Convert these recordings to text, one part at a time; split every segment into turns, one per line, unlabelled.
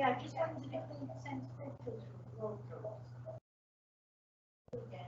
Yeah, I just wondered if they sent photos from the road again.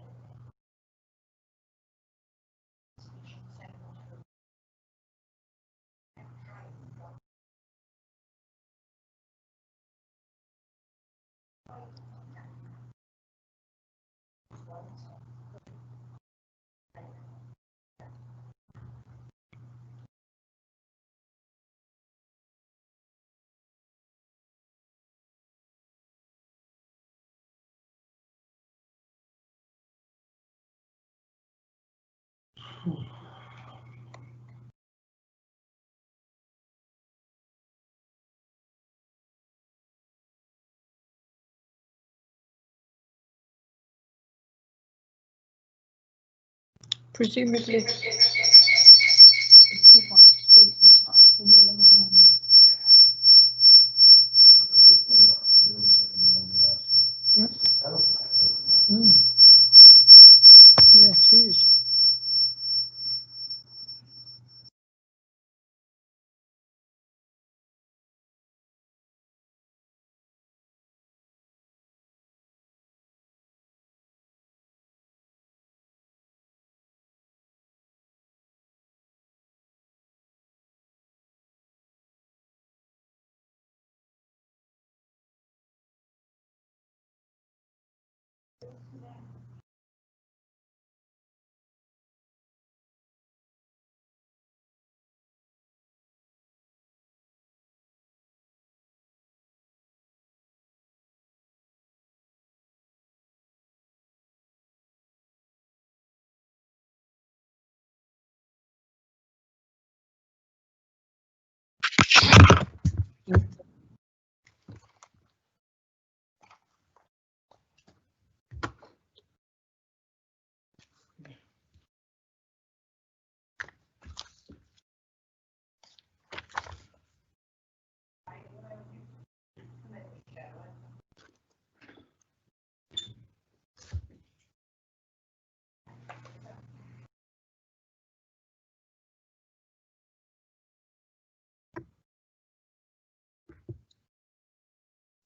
Presumably. Yeah, it is.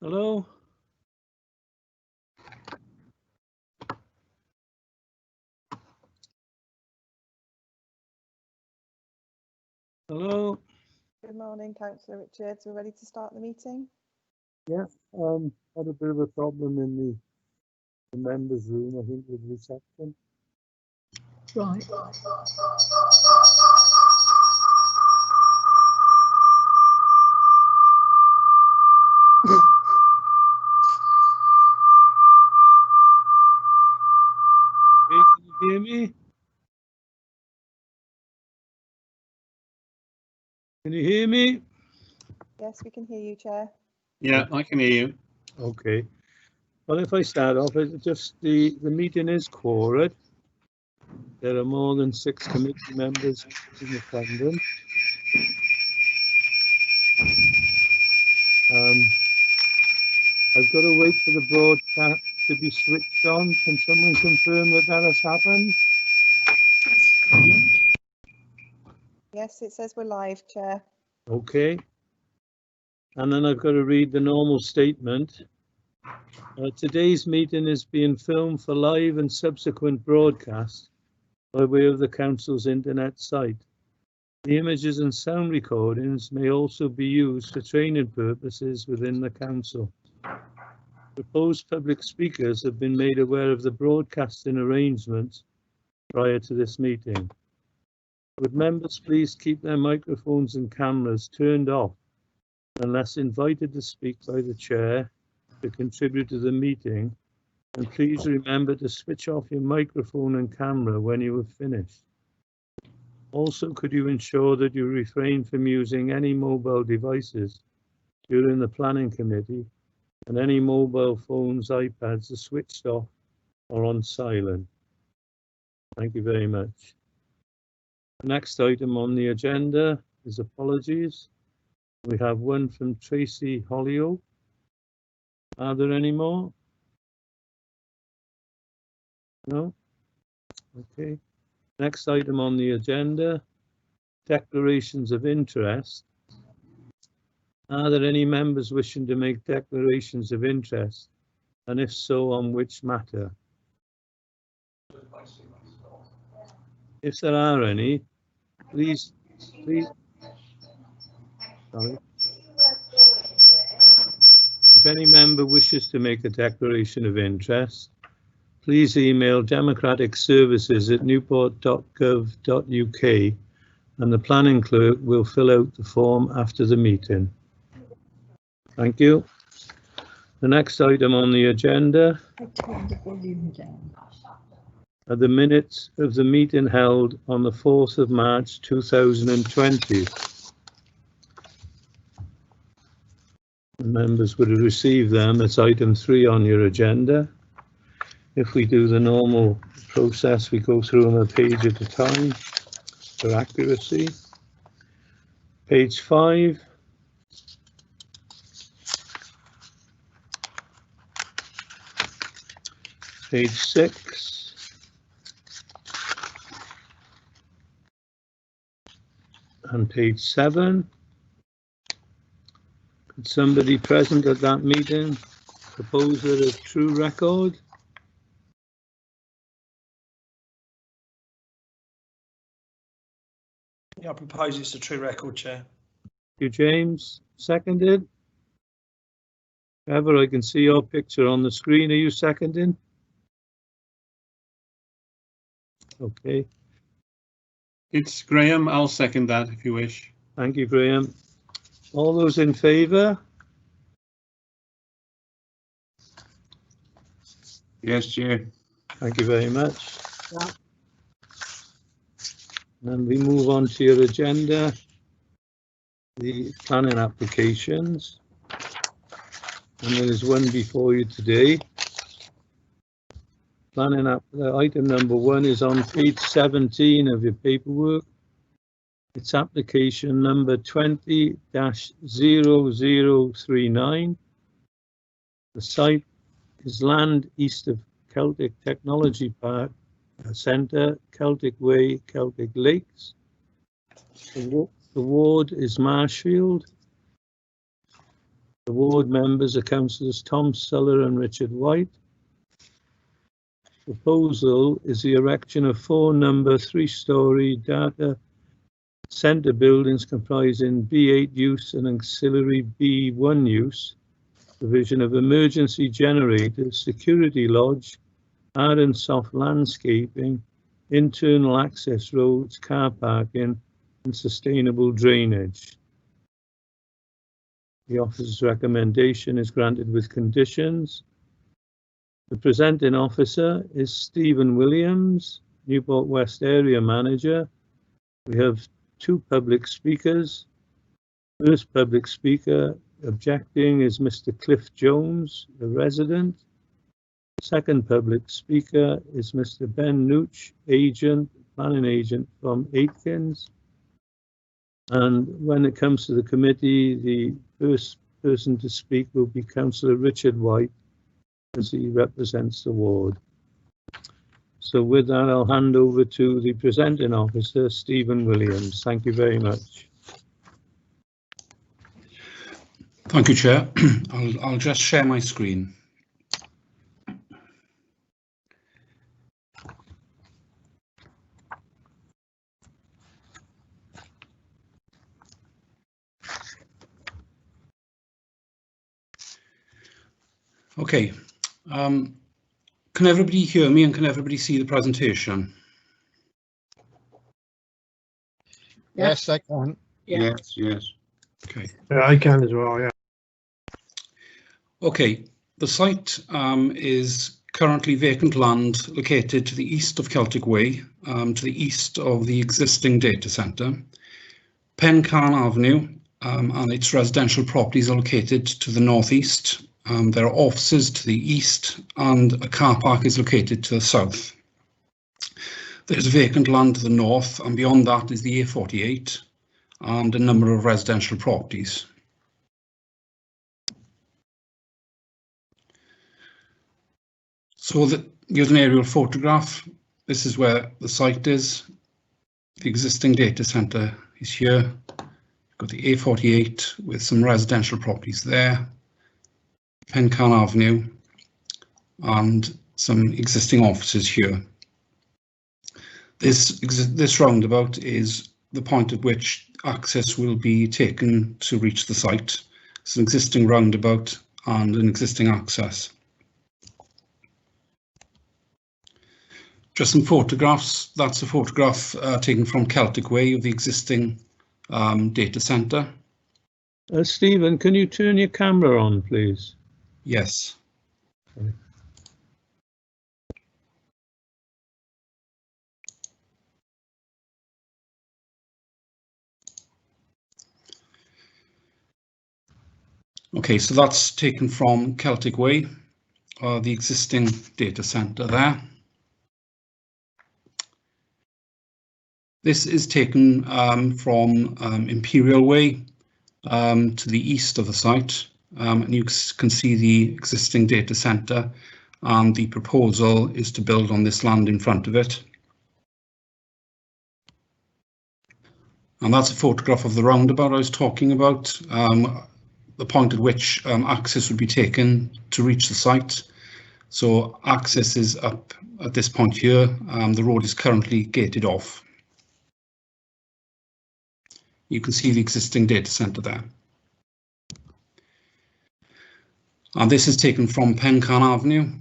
Hello? Hello?
Good morning, Councillor Richards. We're ready to start the meeting.
Yeah, had a bit of a problem in the members' room, I think, with reception.
Right.
Hey, can you hear me? Can you hear me?
Yes, we can hear you, Chair.
Yeah, I can hear you.
Okay. Well, if I start off, it's just the meeting is quorate. There are more than 6 committee members in attendance. I've got to wait for the broadcast to be switched on. Can someone confirm that that has happened?
Yes, it says we're live, Chair.
Okay. And then I've got to read the normal statement. Today's meeting is being filmed for live and subsequent broadcast by way of the Council's internet site. The images and sound recordings may also be used for training purposes within the Council. Proposed public speakers have been made aware of the broadcasting arrangements prior to this meeting. Would members please keep their microphones and cameras turned off unless invited to speak by the chair to contribute to the meeting, and please remember to switch off your microphone and camera when you have finished. Also, could you ensure that you refrain from using any mobile devices during the planning committee, and any mobile phones, iPads are switched off or on silent. Thank you very much. The next item on the agenda is apologies. We have one from Tracy Hollyoak. Are there any more? No? Okay. Next item on the agenda, declarations of interest. Are there any members wishing to make declarations of interest? And if so, on which matter? If there are any, please, sorry. If any member wishes to make a declaration of interest, please email democraticservices@newport.gov.uk and the planning clerk will fill out the form after the meeting. Thank you. The next item on the agenda
I turned the volume down.
are the minutes of the meeting held on the 4th of March 2020. The members would have received them. It's item 3 on your agenda. If we do the normal process, we go through them a page at a time for accuracy. Page 5. Page 6. And page 7. Could somebody present at that meeting propose a true record?
Yeah, I propose it's a true record, Chair.
You, James, seconded. Trevor, I can see your picture on the screen. Are you seconding? Okay,
It's Graham. I'll second that if you wish.
thank you, Graham. All those in favour?
Yes, Chair.
Thank you very much.
Yeah.
And we move on to your agenda, the planning applications. And there is one before you today. Planning item number 1 is on page 17 of your paperwork. It's application number 20-0039. The site is land east of Celtic Technology Park Centre, Celtic Way, Celtic Lakes. The ward is Marshfield. The ward members are councillors Tom Suller and Richard White. Proposal is the erection of 4 3-storey data centre buildings comprising B8 use and auxiliary B1 use, provision of emergency generators, security lodge, hard and soft landscaping, internal access roads, car parking and sustainable drainage. The officer's recommendation is granted with conditions. The presenting officer is Stephen Williams, Newport West Area Manager. We have 2 public speakers. First public speaker objecting is Mr. Cliff Jones, a resident. Second public speaker is Mr. Ben Nooch, planning agent from Aitkins. And when it comes to the committee, the first person to speak will be Councillor Richard White, as he represents the ward. So with that, I'll hand over to the presenting officer, Stephen Williams. Thank you very much.
Thank you, Chair. I'll just share my screen. Okay. Can everybody hear me and can everybody see the presentation?
Yes, I can.
Yeah.
Yes. Okay.
Yeah, I can as well, yeah.
Okay, the site is currently vacant land located to the east of Celtic Way, to the east of the existing data centre. Pencarn Avenue and its residential properties are located to the northeast. There are offices to the east and a car park is located to the south. There's vacant land to the north and beyond that is the A48 and a number of residential properties. So here's an aerial photograph. This is where the site is. The existing data centre is here. You Got the A48 with some residential properties there, Pencan Avenue, and some existing offices here. This roundabout is the point at which access will be taken to reach the site. It's an existing roundabout and an existing access. Just some photographs. That's a photograph taken from Celtic Way of the existing data centre.
Stephen, can you turn your camera on, please?
Yes.
Okay.
Okay, so that's taken from Celtic Way, the existing data centre there. This is taken from Imperial Way to the east of the site, and you can see the existing data centre, and the proposal is to build on this land in front of it. And that's a photograph of the roundabout I was talking about, the point at which access would be taken to reach the site. So access is up at this point here. The road is currently gated off. You can see the existing data centre there. And this is taken from Pencan Avenue,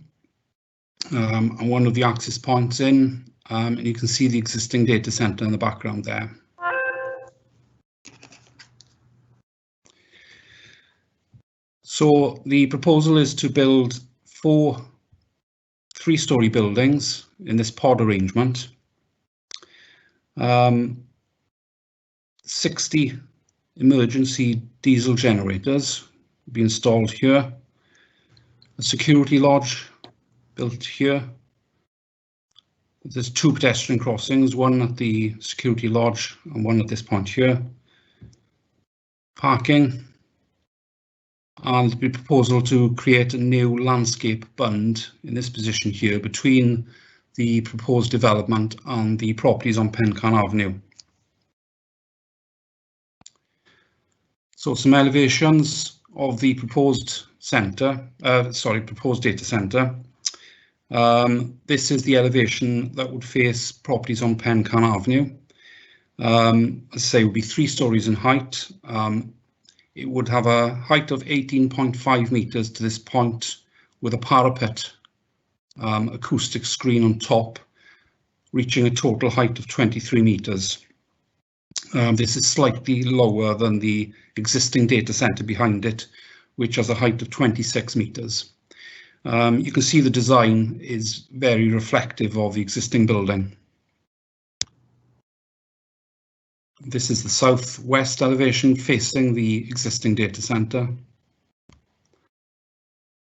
and one of the access points in, and you can see the existing data centre in the background there. So the proposal is to build 4 three-storey buildings in this pod arrangement. 60 emergency diesel generators will be installed here. A security lodge built here. There's 2 pedestrian crossings, one at the security lodge and one at this point here. Parking. And the proposal to create a new landscape bund in this position here between the proposed development and the properties on Pencan Avenue. So some elevations of the proposed proposed data centre. This is the elevation that would face properties on Pencan Avenue. As I say, it would be 3 stories in height. It would have a height of 18.5 metres to this point, with a parapet acoustic screen on top, reaching a total height of 23 metres. This is slightly lower than the existing data centre behind it, which has a height of 26 metres. You can see the design is very reflective of the existing building. This is the southwest elevation facing the existing data centre.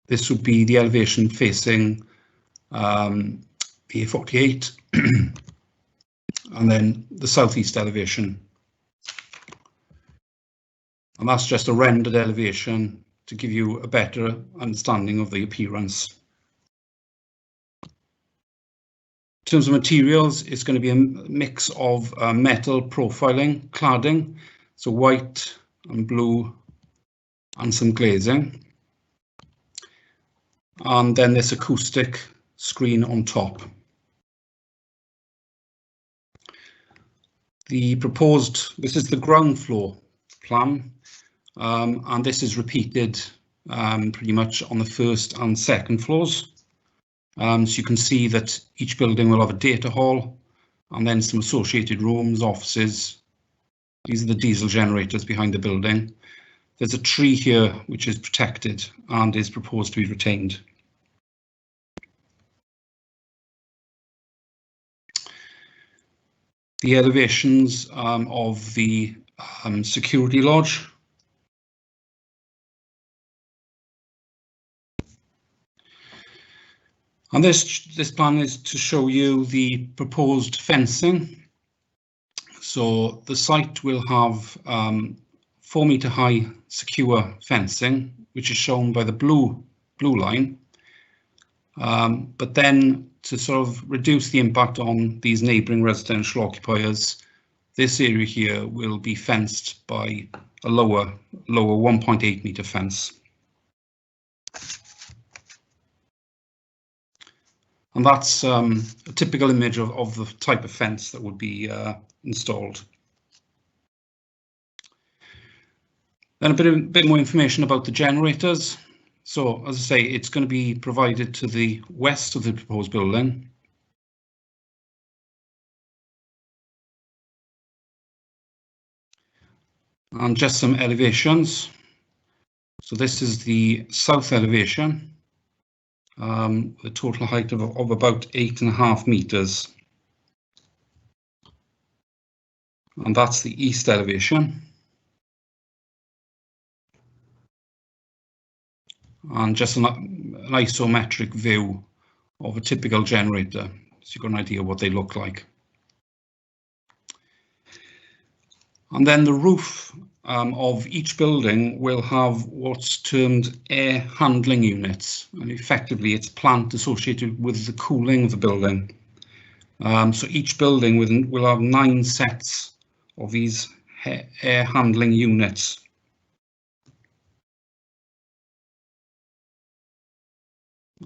This would be the elevation facing the A48 and then the southeast elevation. And that's just a rendered elevation to give you a better understanding of the appearance. In terms of materials, it's going to be a mix of metal profiling, cladding, so white and blue, and some glazing. And then this acoustic screen on top. This is the ground floor plan, and this is repeated pretty much on the first and second floors. So you can see that each building will have a data hall and then some associated rooms, offices. These are the diesel generators behind the building. There's a tree here which is protected and is proposed to be retained. The elevations of the security lodge. And this plan is to show you the proposed fencing. So the site will have 4 metre high secure fencing, which is shown by the blue line. But then to sort of reduce the impact on these neighbouring residential occupiers, this area here will be fenced by a lower 1.8 metre fence. And that's a typical image of the type of fence that would be installed. Then a bit more information about the generators. So, as I say, it's going to be provided to the west of the proposed building. And just some elevations. So this is the south elevation, a total height of about 8.5 meters. And that's the east elevation. And just an isometric view of a typical generator, so you've got an idea what they look like. And then the roof of each building will have what's termed air handling units, and effectively it's plant associated with the cooling of the building. So each building will have 9 sets of these air handling units.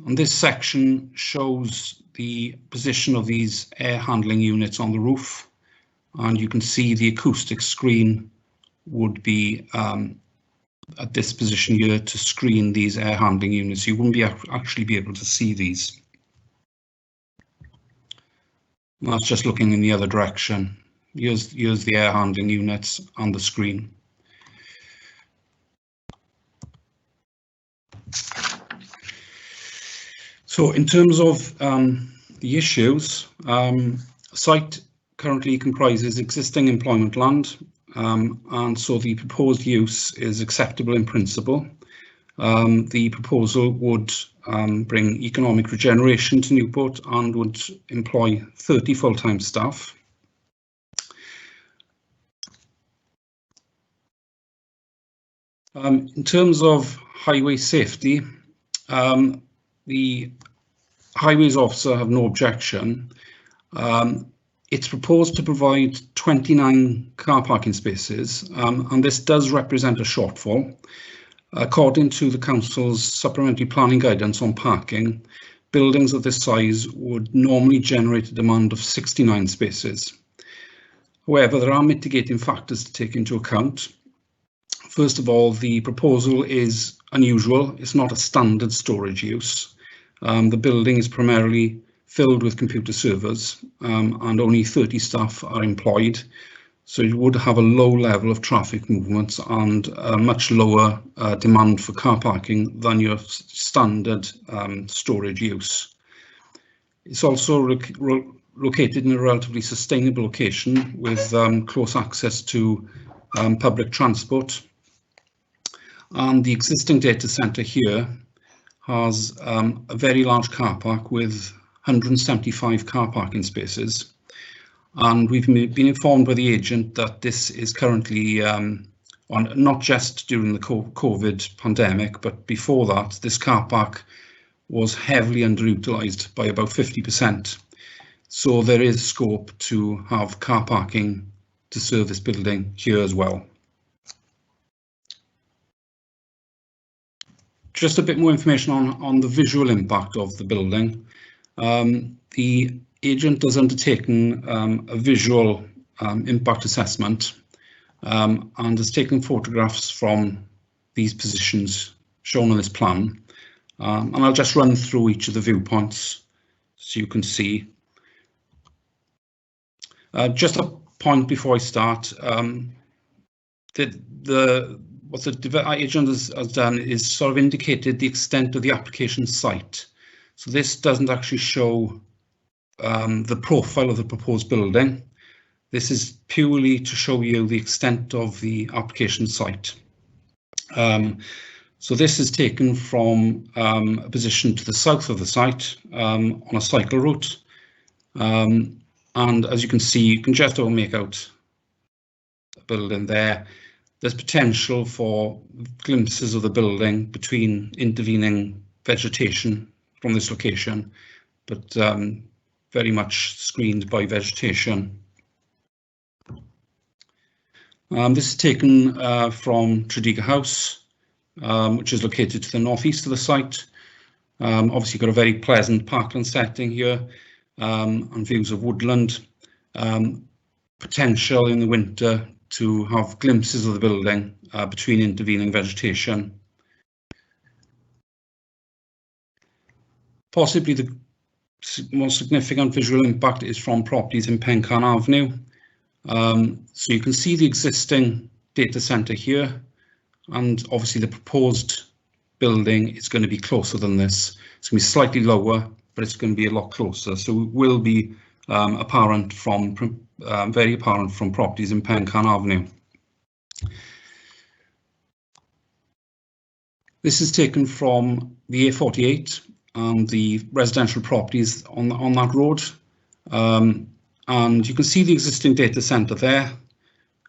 And this section shows the position of these air handling units on the roof, and you can see the acoustic screen would be at this position here to screen these air handling units. You wouldn't actually be able to see these. And that's just looking in the other direction. Here's the air handling units on the screen. So in terms of the issues, site currently comprises existing employment land, and so the proposed use is acceptable in principle. The proposal would bring economic regeneration to Newport and would employ 30 full-time staff. In terms of highway safety, the highways officer have no objection. It's proposed to provide 29 car parking spaces, and this does represent a shortfall. According to the Council's supplementary planning guidance on parking, buildings of this size would normally generate a demand of 69 spaces. However, there are mitigating factors to take into account. First of all, the proposal is unusual. It's not a standard storage use. The building is primarily filled with computer servers, and only 30 staff are employed. So you would have a low level of traffic movements and a much lower demand for car parking than your standard storage use. It's also located in a relatively sustainable location with close access to public transport. And the existing data centre here has a very large car park with 175 car parking spaces. And we've been informed by the agent that this is currently, not just during the COVID pandemic, but before that, this car park was heavily underutilised by about 50%. So there is scope to have car parking to serve this building here as well. Just a bit more information on the visual impact of the building. The agent has undertaken a visual impact assessment and has taken photographs from these positions shown on this plan. And I'll just run through each of the viewpoints so you can see. Just a point before I start, what the agent has done is sort of indicated the extent of the application site. So this doesn't actually show the profile of the proposed building. This is purely to show you the extent of the application site. So this is taken from a position to the south of the site on a cycle route. And as you can see, you can just about make out the building there. There's potential for glimpses of the building between intervening vegetation from this location, but very much screened by vegetation. This is taken from Tredegar House, which is located to the northeast of the site. Obviously, you've got a very pleasant parkland setting here and views of woodland. Potential in the winter to have glimpses of the building between intervening vegetation. Possibly the most significant visual impact is from properties in Pencarn Avenue. So you can see the existing data centre here, and obviously the proposed building is going to be closer than this. It's going to be slightly lower, but it's going to be a lot closer. So it will be apparent from very apparent from properties in Pencarn Avenue. This is taken from the A48 and the residential properties on that road. And you can see the existing data centre there.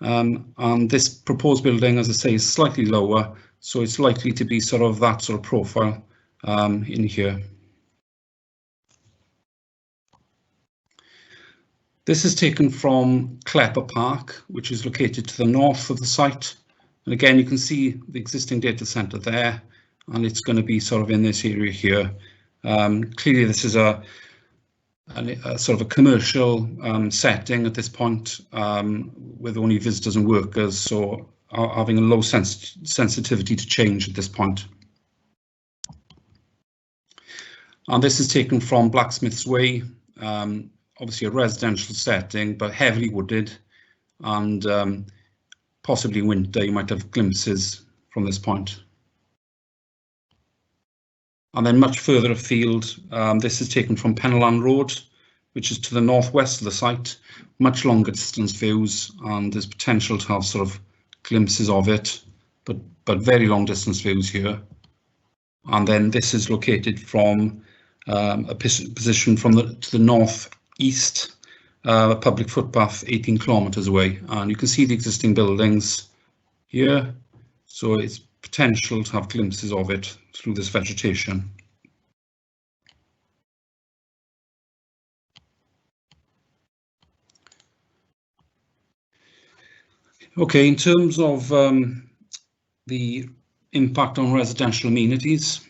And this proposed building, as I say, is slightly lower, so it's likely to be sort of that sort of profile in here. This is taken from Klepper Park, which is located to the north of the site. And again, you can see the existing data centre there, and it's going to be sort of in this area here. Clearly, this is a sort of a commercial setting at this point, with only visitors and workers, so having a low sensitivity to change at this point. And this is taken from Blacksmith's Way, obviously a residential setting, but heavily wooded, and possibly in winter you might have glimpses from this point. And then much further afield, this is taken from Penland Road, which is to the northwest of the site, much longer distance views, and there's potential to have sort of glimpses of it, but very long distance views here. And then this is located from a position from to the northeast, a public footpath 18 kilometres away, and you can see the existing buildings here, so it's potential to have glimpses of it through this vegetation. Okay, in terms of the impact on residential amenities,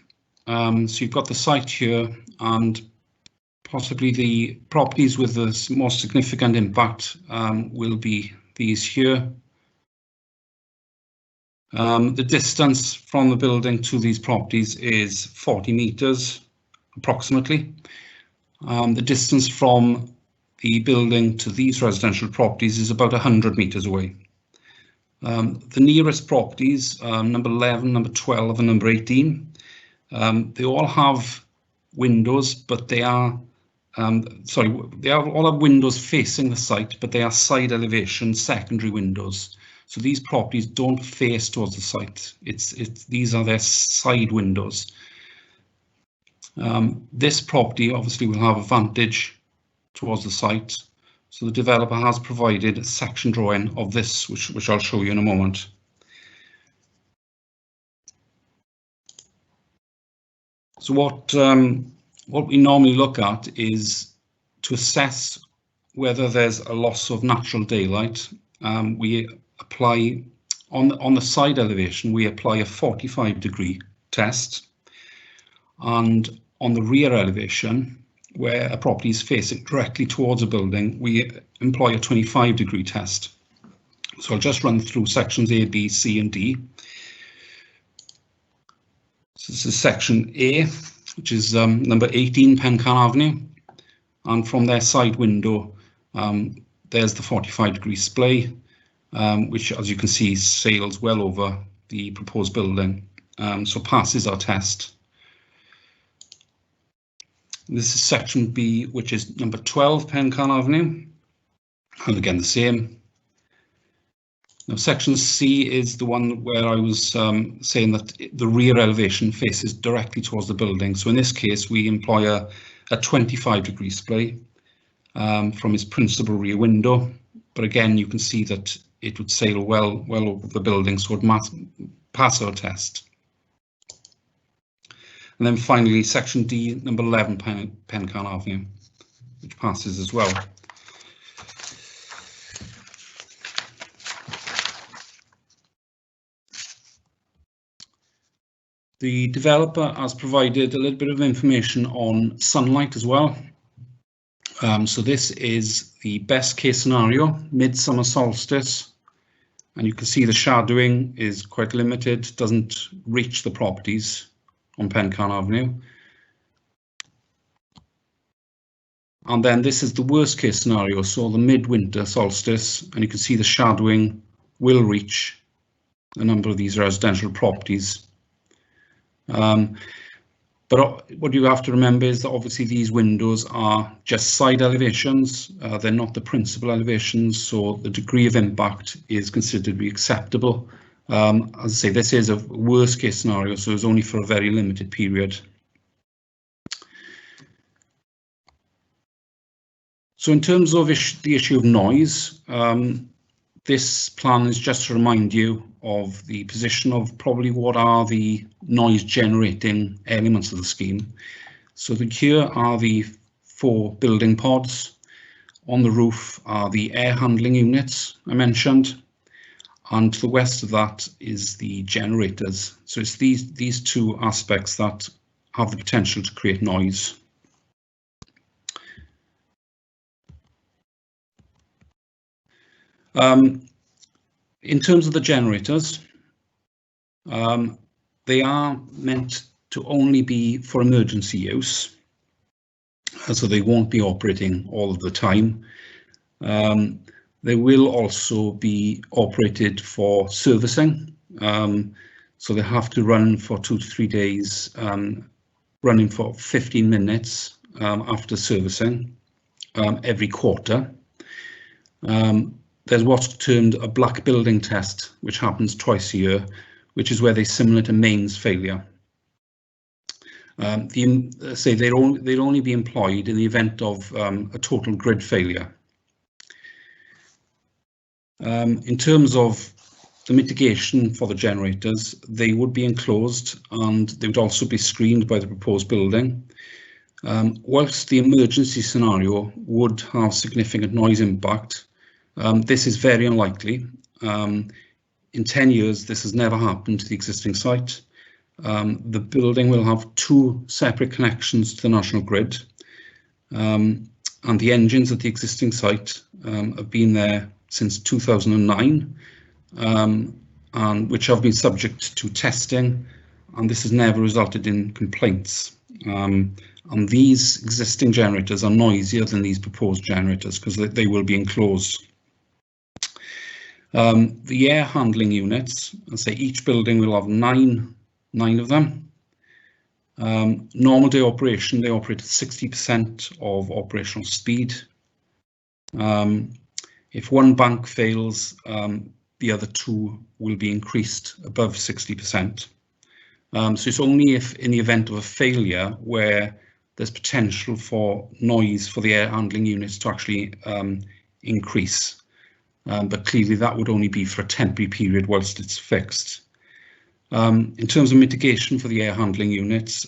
so you've got the site here, and possibly the properties with the most significant impact will be these here. The distance from the building to these properties is 40 metres approximately. The distance from the building to these residential properties is about 100 metres away. The nearest properties, number 11, number 12 and number 18, they all have windows, but they are, they all have windows facing the site, but they are side elevation secondary windows. So these properties don't face towards the site. These are their side windows. This property obviously will have a vantage towards the site. So the developer has provided a section drawing of this, which I'll show you in a moment. So what we normally look at is to assess whether there's a loss of natural daylight. We apply on the side elevation, we apply a 45-degree test, and on the rear elevation, where a property is facing directly towards a building, we employ a 25-degree test. So I'll just run through sections A, B, C and D. So this is section A, which is number 18 Pencarn Avenue, and from their side window there's the 45-degree splay, which, as you can see, sails well over the proposed building, so passes our test. This is section B, which is number 12 Pencarn Avenue, and again the same. Now section C is the one where I was saying that the rear elevation faces directly towards the building. So in this case, we employ a 25-degree splay from its principal rear window. But again, you can see that it would sail well over the building, so it must pass our test. And then finally, section D, number 11 Pencarn Avenue, which passes as well. The developer has provided a little bit of information on sunlight as well. So this is the best case scenario, midsummer solstice, and you can see the shadowing is quite limited, doesn't reach the properties on Pencarn Avenue. And then this is the worst case scenario, so the midwinter solstice, and you can see the shadowing will reach a number of these residential properties. But what you have to remember is that obviously these windows are just side elevations, they're not the principal elevations, so the degree of impact is considered to be acceptable. As I say, this is a worst case scenario, so it's only for a very limited period. So in terms of the issue of noise, this plan is just to remind you of the position of probably what are the noise generating elements of the scheme. So here are the 4 building pods. On the roof are the air handling units I mentioned, and to the west of that is the generators. So it's these 2 aspects that have the potential to create noise. In terms of the generators, they are meant to only be for emergency use, so they won't be operating all of the time. They will also be operated for servicing, so they have to run for 2 to 3 days, running for 15 minutes after servicing every quarter. There's what's termed a black building test, which happens twice a year, which is where they simulate a mains failure. They'd only be employed in the event of a total grid failure. In terms of the mitigation for the generators, they would be enclosed and they would also be screened by the proposed building. Whilst the emergency scenario would have significant noise impact, this is very unlikely. In 10 years, this has never happened to the existing site. The building will have 2 separate connections to the national grid, and the engines at the existing site have been there since 2009, and which have been subject to testing, and this has never resulted in complaints. And these existing generators are noisier than these proposed generators because they will be enclosed. The air handling units, I'll say each building will have nine of them. Normal day operation, they operate at 60% of operational speed. If one bank fails, the other 2 will be increased above 60%. So it's only if in the event of a failure where there's potential for noise for the air handling units to actually increase. But clearly that would only be for a temporary period whilst it's fixed. In terms of mitigation for the air handling units,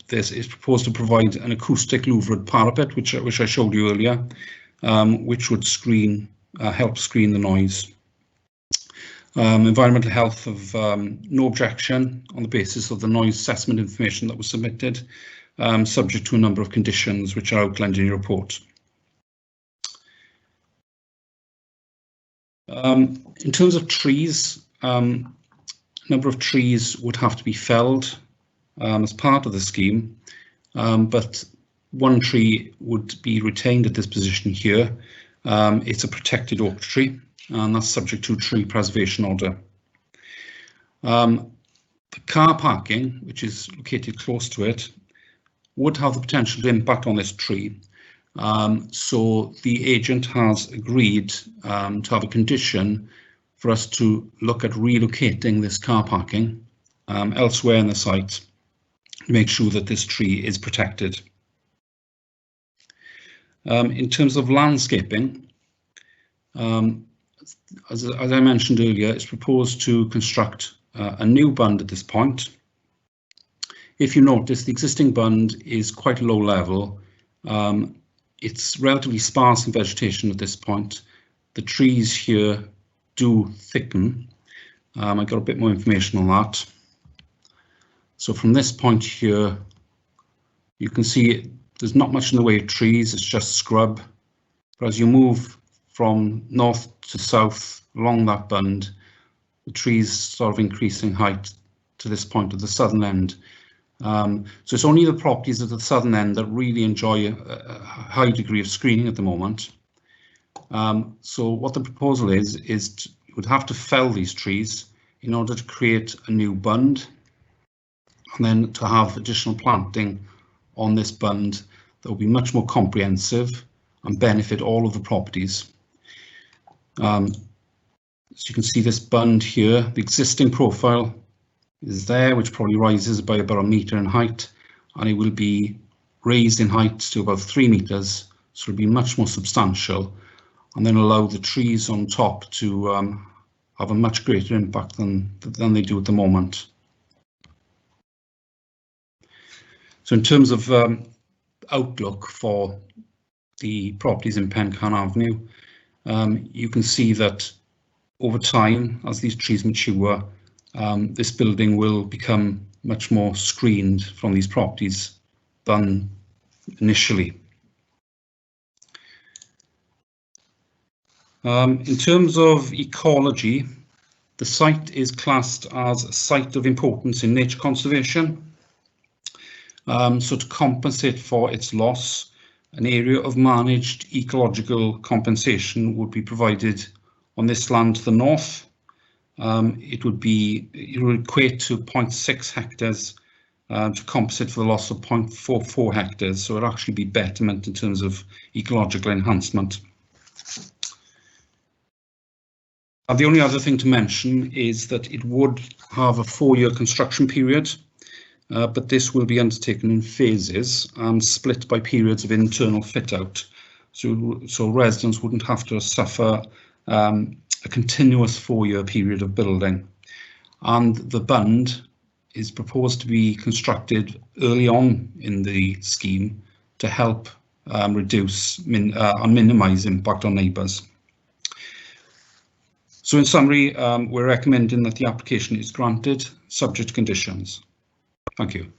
this is proposed to provide an acoustic louvered parapet, which I showed you earlier, which would help screen the noise. Environmental health of no objection on the basis of the noise assessment information that was submitted, subject to a number of conditions which are outlined in your report. In terms of trees, a number of trees would have to be felled as part of the scheme, but one tree would be retained at this position here. It's a protected oak tree, and that's subject to a tree preservation order. The car parking, which is located close to it, would have the potential to impact on this tree. So the agent has agreed to have a condition for us to look at relocating this car parking elsewhere in the site to make sure that this tree is protected. In terms of landscaping, as I mentioned earlier, it's proposed to construct a new bund at this point. If you notice, the existing bund is quite low level. It's relatively sparse in vegetation at this point. The trees here do thicken. I got a bit more information on that. So from this point here, you can see there's not much in the way of trees, it's just scrub. But as you move from north to south along that bund, the trees sort of increase in height to this point at the southern end. So it's only the properties at the southern end that really enjoy a high degree of screening at the moment. So what the proposal is you would have to fell these trees in order to create a new bund, and then to have additional planting on this bund that will be much more comprehensive and benefit all of the properties. So you can see this bund here, the existing profile is there, which probably rises by about 1 metre in height, and it will be raised in height to about 3 metres, so it'll be much more substantial, and then allow the trees on top to have a much greater impact than they do at the moment. So in terms of outlook for the properties in Pencan Avenue, you can see that over time, as these trees mature, this building will become much more screened from these properties than initially. In terms of ecology, the site is classed as a site of importance in nature conservation. So to compensate for its loss, an area of managed ecological compensation would be provided on this land to the north. It would equate to 0.6 hectares to compensate for the loss of 0.44 hectares. So it would actually be betterment in terms of ecological enhancement. The only other thing to mention is that it would have a 4-year construction period, but this will be undertaken in phases and split by periods of internal fit out. So residents wouldn't have to suffer a continuous 4-year period of building. And the bund is proposed to be constructed early on in the scheme to help reduce and minimise impact on neighbours. So in summary, we're recommending that the application is granted, subject to conditions. Thank you.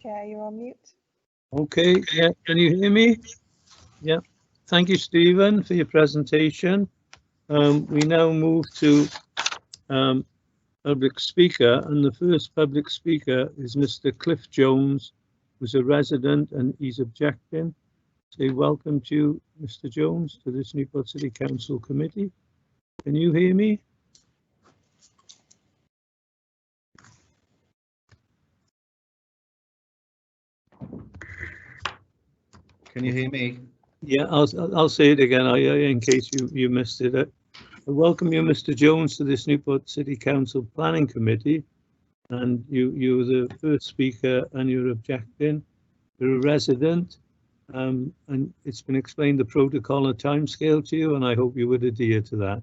Chair, you're on mute.
Okay, yeah, can you hear me? Yeah, thank you, Stephen, for your presentation. We now move to public speaker, and the first public speaker is Mr. Cliff Jones, who's a resident and he's objecting. Say welcome to you, Mr. Jones, to this Newport City Council committee. Can you hear me?
Can you hear me?
Yeah, I'll say it again in case you missed it. I welcome you, Mr. Jones, to this Newport City Council Planning Committee, and you're the first speaker and you're objecting. You're a resident, and it's been explained the protocol and timescale to you, and I hope you would adhere to that.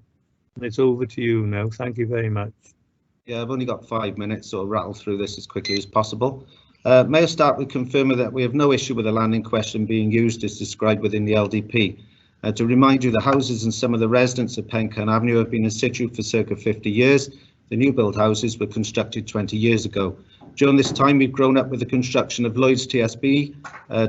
And it's over to you now. Thank you very much.
Yeah, I've only got 5 minutes, so I'll rattle through this as quickly as possible. May I start with confirming that we have no issue with the land in question being used as described within the LDP. To remind you, the houses and some of the residents of Pencan Avenue have been in situ for circa 50 years. The new build houses were constructed 20 years ago. During this time, we've grown up with the construction of Lloyd's TSB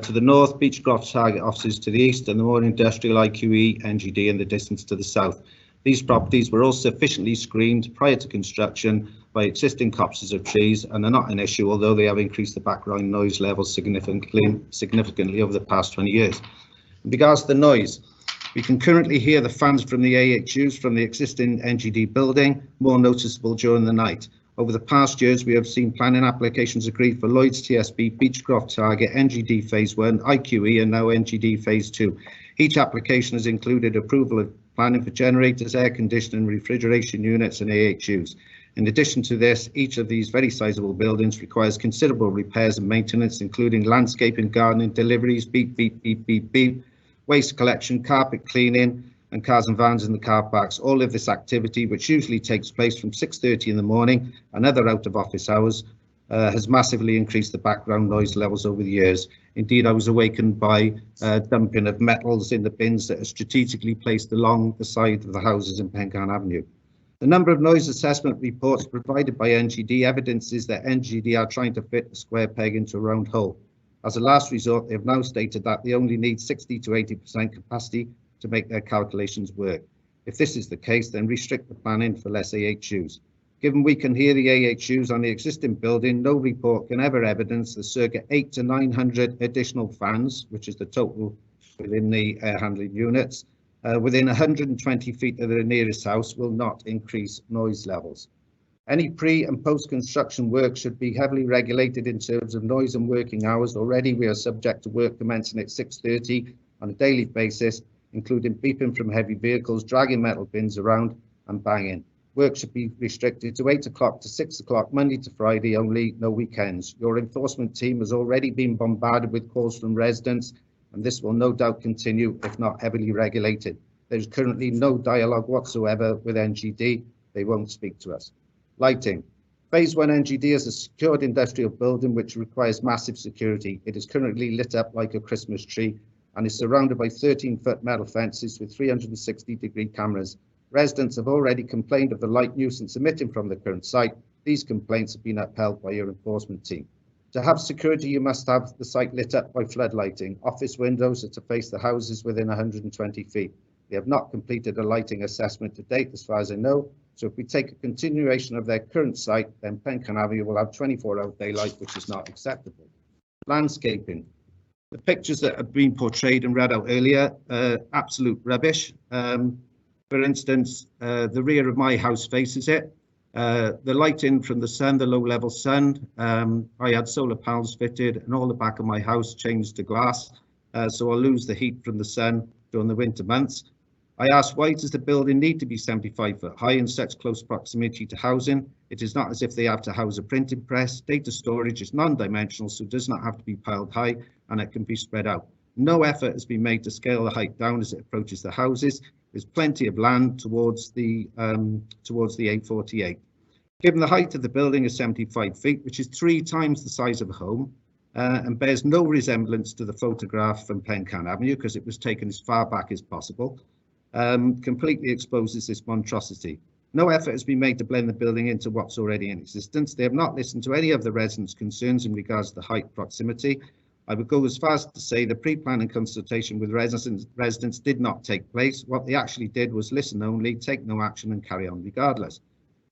to the north, Beechcroft Target offices to the east, and the more industrial IQE, NGD in the distance to the south. These properties were all sufficiently screened prior to construction by existing copses of trees, and are not an issue, although they have increased the background noise levels significantly over the past 20 years. In regards to the noise, we can currently hear the fans from the AHUs from the existing NGD building, more noticeable during the night. Over the past years, we have seen planning applications agreed for Lloyd's TSB, Beechcroft Target, NGD Phase 1, IQE, and now NGD Phase 2. Each application has included approval of planning for generators, air conditioning, refrigeration units, and AHUs. In addition to this, each of these very sizable buildings requires considerable repairs and maintenance, including landscaping, gardening, deliveries, beep, beep, beep, beep, beep, waste collection, carpet cleaning, and cars and vans in the car parks. All of this activity, which usually takes place from 6:30 in the morning and other out of office hours, has massively increased the background noise levels over the years. Indeed, I was awakened by dumping of metals in the bins that are strategically placed along the side of the houses in Pencan Avenue. The number of noise assessment reports provided by NGD evidences that NGD are trying to fit a square peg into a round hole. As a last resort, they have now stated that they only need 60 to 80% capacity to make their calculations work. If this is the case, then restrict the planning for less AHUs. Given we can hear the AHUs on the existing building, no report can ever evidence the circa 800 to 900 additional fans, which is the total within the air handling units, within 120 feet of the nearest house will not increase noise levels. Any pre and post construction work should be heavily regulated in terms of noise and working hours. Already we are subject to work commencing at 6:30 on a daily basis, including beeping from heavy vehicles, dragging metal bins around and banging. Work should be restricted to 8 o'clock to 6 o'clock, Monday to Friday only, no weekends. Your enforcement team has already been bombarded with calls from residents, and this will no doubt continue if not heavily regulated. There's currently no dialogue whatsoever with NGD. They won't speak to us. Lighting. Phase 1 NGD is a secured industrial building which requires massive security. It is currently lit up like a Christmas tree and is surrounded by 13-foot metal fences with 360-degree cameras. Residents have already complained of the light nuisance emitting from the current site. These complaints have been upheld by your enforcement team. To have security, you must have the site lit up by flood lighting. Office windows are to face the houses within 120 feet. They have not completed a lighting assessment to date, as far as I know. So if we take a continuation of their current site, then Pencan Avenue will have 24-hour daylight, which is not acceptable. Landscaping. The pictures that have been portrayed and read out earlier are absolute rubbish. For instance, the rear of my house faces it. The lighting from the sun, the low-level sun, I had solar panels fitted and all the back of my house changed to glass, so I'll lose the heat from the sun during the winter months. I asked, why does the building need to be 75 foot high in such close proximity to housing? It is not as if they have to house a printing press. Data storage is non-dimensional, so it does not have to be piled high and it can be spread out. No effort has been made to scale the height down as it approaches the houses. There's plenty of land towards the A48. Given the height of the building is 75 feet, which is 3 times the size of a home, and bears no resemblance to the photograph from Pencan Avenue because it was taken as far back as possible, completely exposes this monstrosity. No effort has been made to blend the building into what's already in existence. They have not listened to any of the residents' concerns in regards to height proximity. I would go as far as to say the pre-planning consultation with residents did not take place. What they actually did was listen only, take no action and carry on regardless.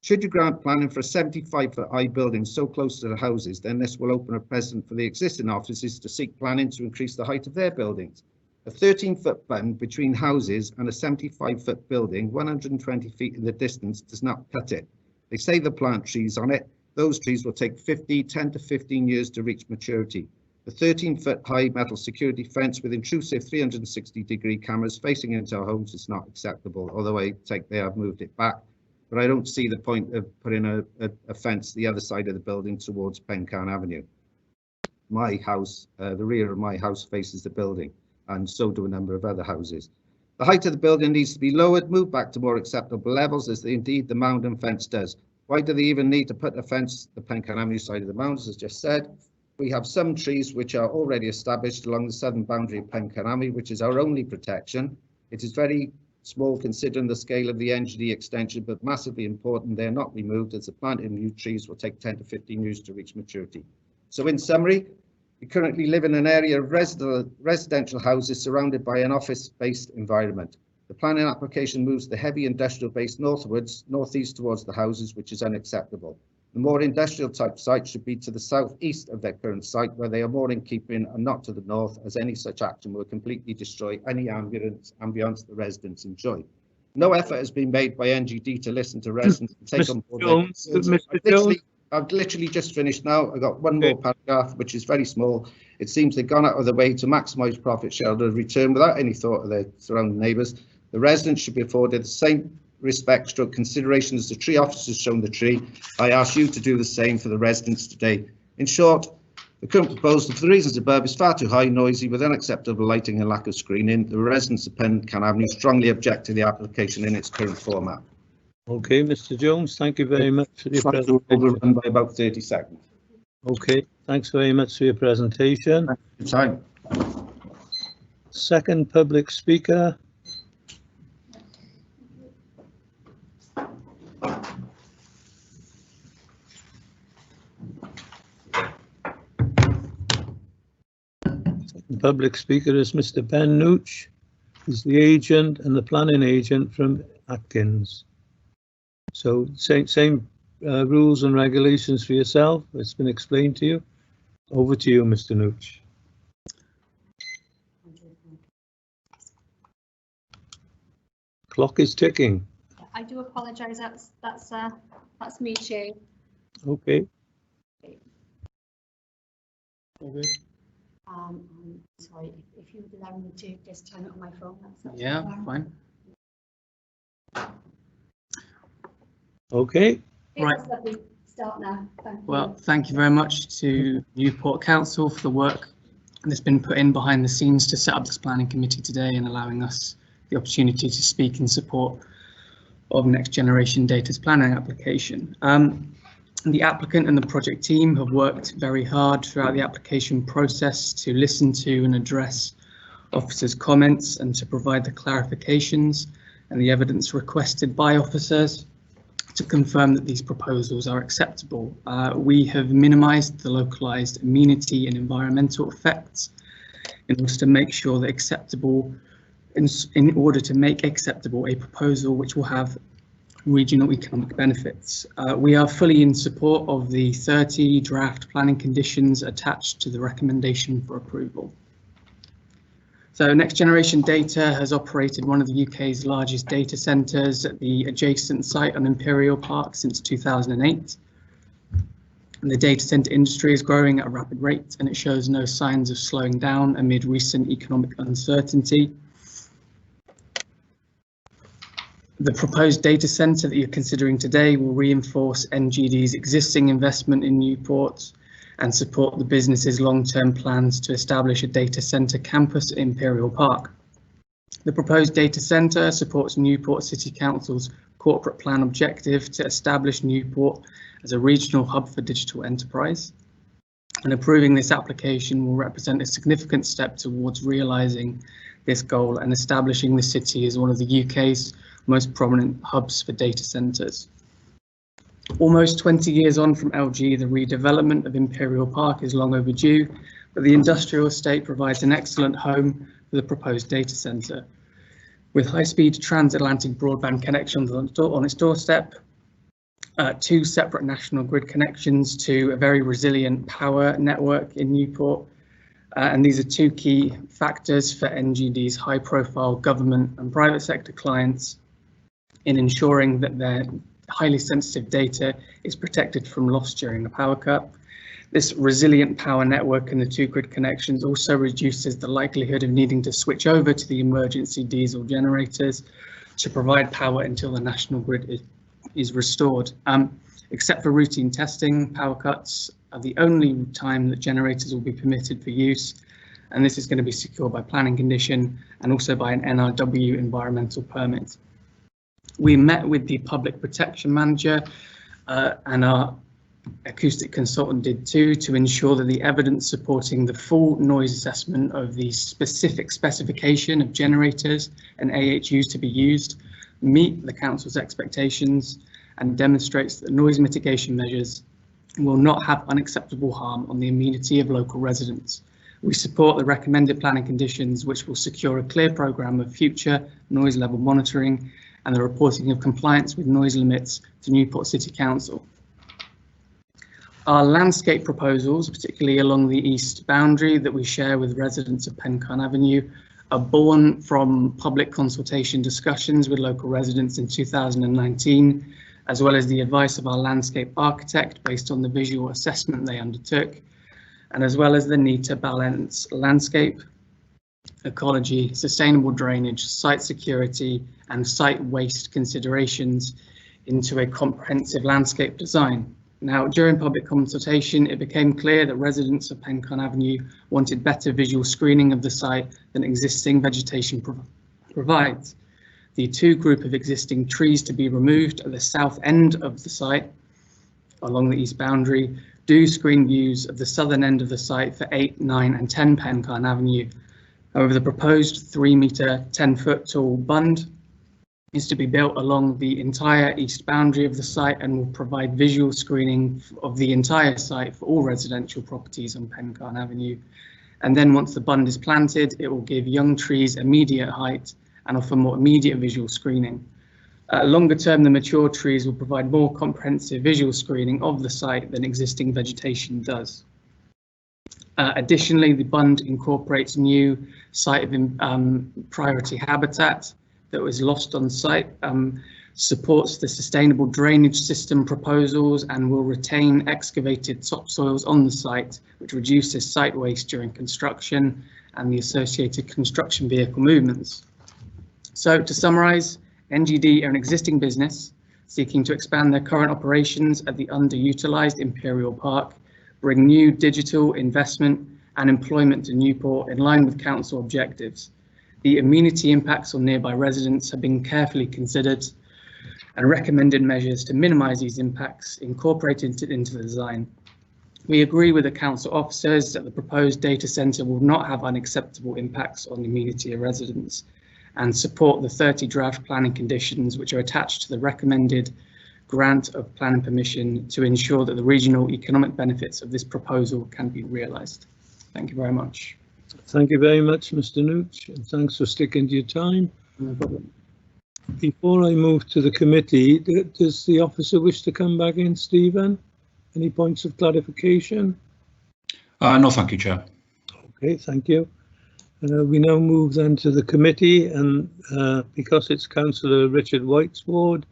Should you grant planning for a 75-foot high building so close to the houses, then this will open a precedent for the existing offices to seek planning to increase the height of their buildings. A 13-foot bund between houses and a 75-foot building, 120 feet in the distance, does not cut it. They say the plant trees on it. Those trees will take 10 to 15 years to reach maturity. The 13-foot high metal security fence with intrusive 360-degree cameras facing into our homes is not acceptable, although I take they have moved it back. But I don't see the point of putting a fence the other side of the building towards Pencan Avenue. My house, the rear of my house faces the building, and so do a number of other houses. The height of the building needs to be lowered, moved back to more acceptable levels, as indeed the mound and fence does. Why do they even need to put a fence the Pencan Avenue side of the mound, as just said? We have some trees which are already established along the southern boundary of Pencan Avenue, which is our only protection. It is very small considering the scale of the NGD extension, but massively important they're not removed, as the planting of new trees will take 10 to 15 years to reach maturity. So in summary, we currently live in an area of residential houses surrounded by an office-based environment. The planning application moves the heavy industrial base northeast towards the houses, which is unacceptable. The more industrial type sites should be to the southeast of their current site, where they are more in keeping, and not to the north, as any such action will completely destroy any ambience the residents enjoy. No effort has been made by NGD to listen to residents and take on board I've literally just finished now. I've got one more paragraph, which is very small. It seems they've gone out of their way to maximise profit shareholder return without any thought of their surrounding neighbours. The residents should be afforded the same respect stroke consideration as the tree officers shown the tree, I ask you to do the same for the residents today. In short, the current proposal, for the reasons above, is far too high, noisy, with unacceptable lighting and lack of screening. The residents of Pencan Avenue strongly object to the application in its current format.
Okay, Mr. Jones, thank you very much for your
Trying to
presentation.
overrun by about 30 seconds.
Okay, thanks very much for your presentation.
Thanks for your time.
Second public speaker. Public speaker is Mr. Ben Nooch. He's the agent and the planning agent from Atkins. So same rules and regulations for yourself. It's been explained to you. Over to you, Mr. Nooch. Clock is ticking.
I do apologise. That's me too.
Okay.
Sorry, if you would allow me to just turn it on my phone. That's
Yeah, fine.
Okay.
Right.
Lovely. Start now. Thank you.
Well, thank you very much to Newport Council for the work that's been put in behind the scenes to set up this planning committee today and allowing us the opportunity to speak in support of next generation data's planning application. The applicant and the project team have worked very hard throughout the application process to listen to and address officers' comments and to provide the clarifications and the evidence requested by officers to confirm that these proposals are acceptable. We have minimised the localised amenity and environmental effects in order to make sure that in order to make acceptable a proposal which will have regional economic benefits. We are fully in support of the 30 draft planning conditions attached to the recommendation for approval. So Next Generation Data has operated one of the UK's largest data centres at the adjacent site on Imperial Park since 2008. And the data centre industry is growing at a rapid rate and it shows no signs of slowing down amid recent economic uncertainty. The proposed data centre that you're considering today will reinforce NGD's existing investment in Newport and support the business's long-term plans to establish a data centre campus at Imperial Park. The proposed data centre supports Newport City Council's corporate plan objective to establish Newport as a regional hub for digital enterprise. And approving this application will represent a significant step towards realising this goal and establishing the city as one of the UK's most prominent hubs for data centres. Almost 20 years on from LG, the redevelopment of Imperial Park is long overdue, but the industrial estate provides an excellent home for the proposed data centre. With high-speed transatlantic broadband connections on its doorstep, 2 separate national grid connections to a very resilient power network in Newport, and these are 2 key factors for NGD's high-profile government and private sector clients in ensuring that their highly sensitive data is protected from loss during a power cut. This resilient power network and the 2 grid connections also reduces the likelihood of needing to switch over to the emergency diesel generators to provide power until the national grid is restored. Except for routine testing, power cuts are the only time that generators will be permitted for use, and this is going to be secured by planning condition and also by an NRW environmental permit. We met with the public protection manager and our acoustic consultant did too, to ensure that the evidence supporting the full noise assessment of the specific specification of generators and AHUs to be used meet the council's expectations and demonstrates that noise mitigation measures will not have unacceptable harm on the amenity of local residents. We support the recommended planning conditions, which will secure a clear programme of future noise level monitoring and the reporting of compliance with noise limits to Newport City Council. Our landscape proposals, particularly along the east boundary that we share with residents of Pencan Avenue, are born from public consultation discussions with local residents in 2019, as well as the advice of our landscape architect based on the visual assessment they undertook, and as well as the need to balance landscape, ecology, sustainable drainage, site security, and site waste considerations into a comprehensive landscape design. Now, during public consultation, it became clear that residents of Pencon Avenue wanted better visual screening of the site than existing vegetation provides. The two group of existing trees to be removed at the south end of the site along the east boundary do screen views of the southern end of the site for 8, 9 and 10 Pencon Avenue. However, the proposed 3 metre, 10 foot tall bund is to be built along the entire east boundary of the site and will provide visual screening of the entire site for all residential properties on Pencon Avenue. And then once the bund is planted, it will give young trees immediate height and offer more immediate visual screening. Longer term, the mature trees will provide more comprehensive visual screening of the site than existing vegetation does. Additionally, the bund incorporates new site of priority habitat that was lost on site, supports the sustainable drainage system proposals and will retain excavated topsoils on the site, which reduces site waste during construction and the associated construction vehicle movements. So to summarise, NGD are an existing business seeking to expand their current operations at the underutilised Imperial Park, bring new digital investment and employment to Newport in line with council objectives. The amenity impacts on nearby residents have been carefully considered and recommended measures to minimise these impacts incorporated into the design. We agree with the council officers that the proposed data centre will not have unacceptable impacts on the amenity of residents and support the 30 draft planning conditions which are attached to the recommended grant of planning permission to ensure that the regional economic benefits of this proposal can be realised. Thank you very much.
Thank you very much, Mr. Nooch, and thanks for sticking to your time.
No problem.
Before I move to the committee, does the officer wish to come back in, Stephen? Any points of clarification?
No, thank you, Chair.
Okay, thank you. We now move then to the committee, and because it's Councillor Richard White's ward,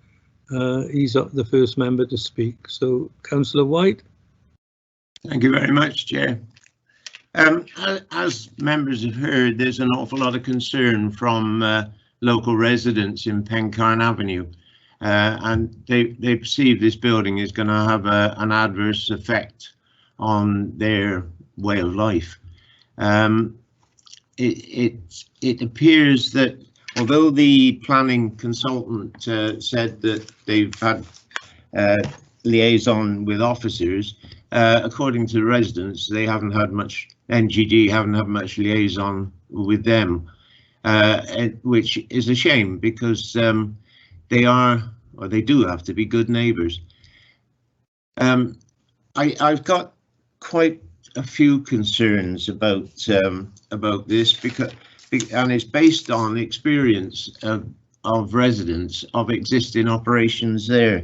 he's the first member to speak. So, Councillor White.
Thank you very much, Chair. As members have heard, there's an awful lot of concern from local residents in Pencon Avenue, and they perceive this building is going to have an adverse effect on their way of life. It appears that although the planning consultant said that they've had liaison with officers, according to the residents, they haven't had much, NGD haven't had much liaison with them, which is a shame because they are, or they do have to be good neighbours. I've got quite a few concerns about this because, and it's based on experience of residents of existing operations there.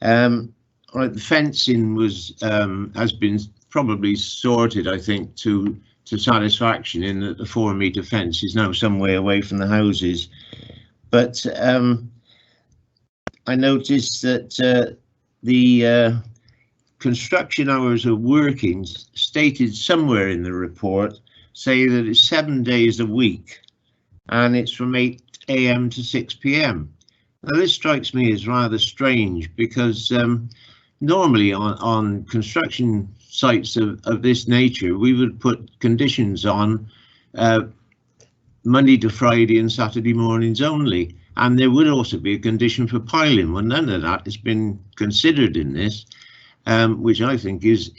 Right, the fencing was has been probably sorted, I think, to satisfaction in that the 4 metre fence is now some way away from the houses. But I noticed that the construction hours of working stated somewhere in the report say that it's 7 days a week and it's from 8 AM to 6 PM. Now this strikes me as rather strange because normally on construction sites of this nature we would put conditions on Monday to Friday and Saturday mornings only, and there would also be a condition for piling. Well, none of that has been considered in this, which I think is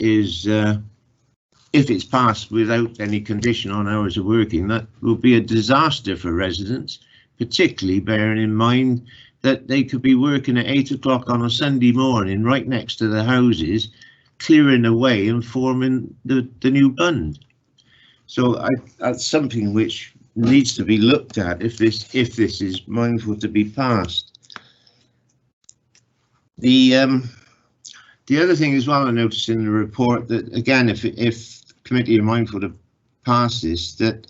if it's passed without any condition on hours of working, that will be a disaster for residents, particularly bearing in mind that they could be working at 8 o'clock on a Sunday morning right next to the houses, clearing away and forming the new bund. So that's something which needs to be looked at if this is mindful to be passed. The other thing as well, I noticed in the report that again, if committee are mindful to pass this, that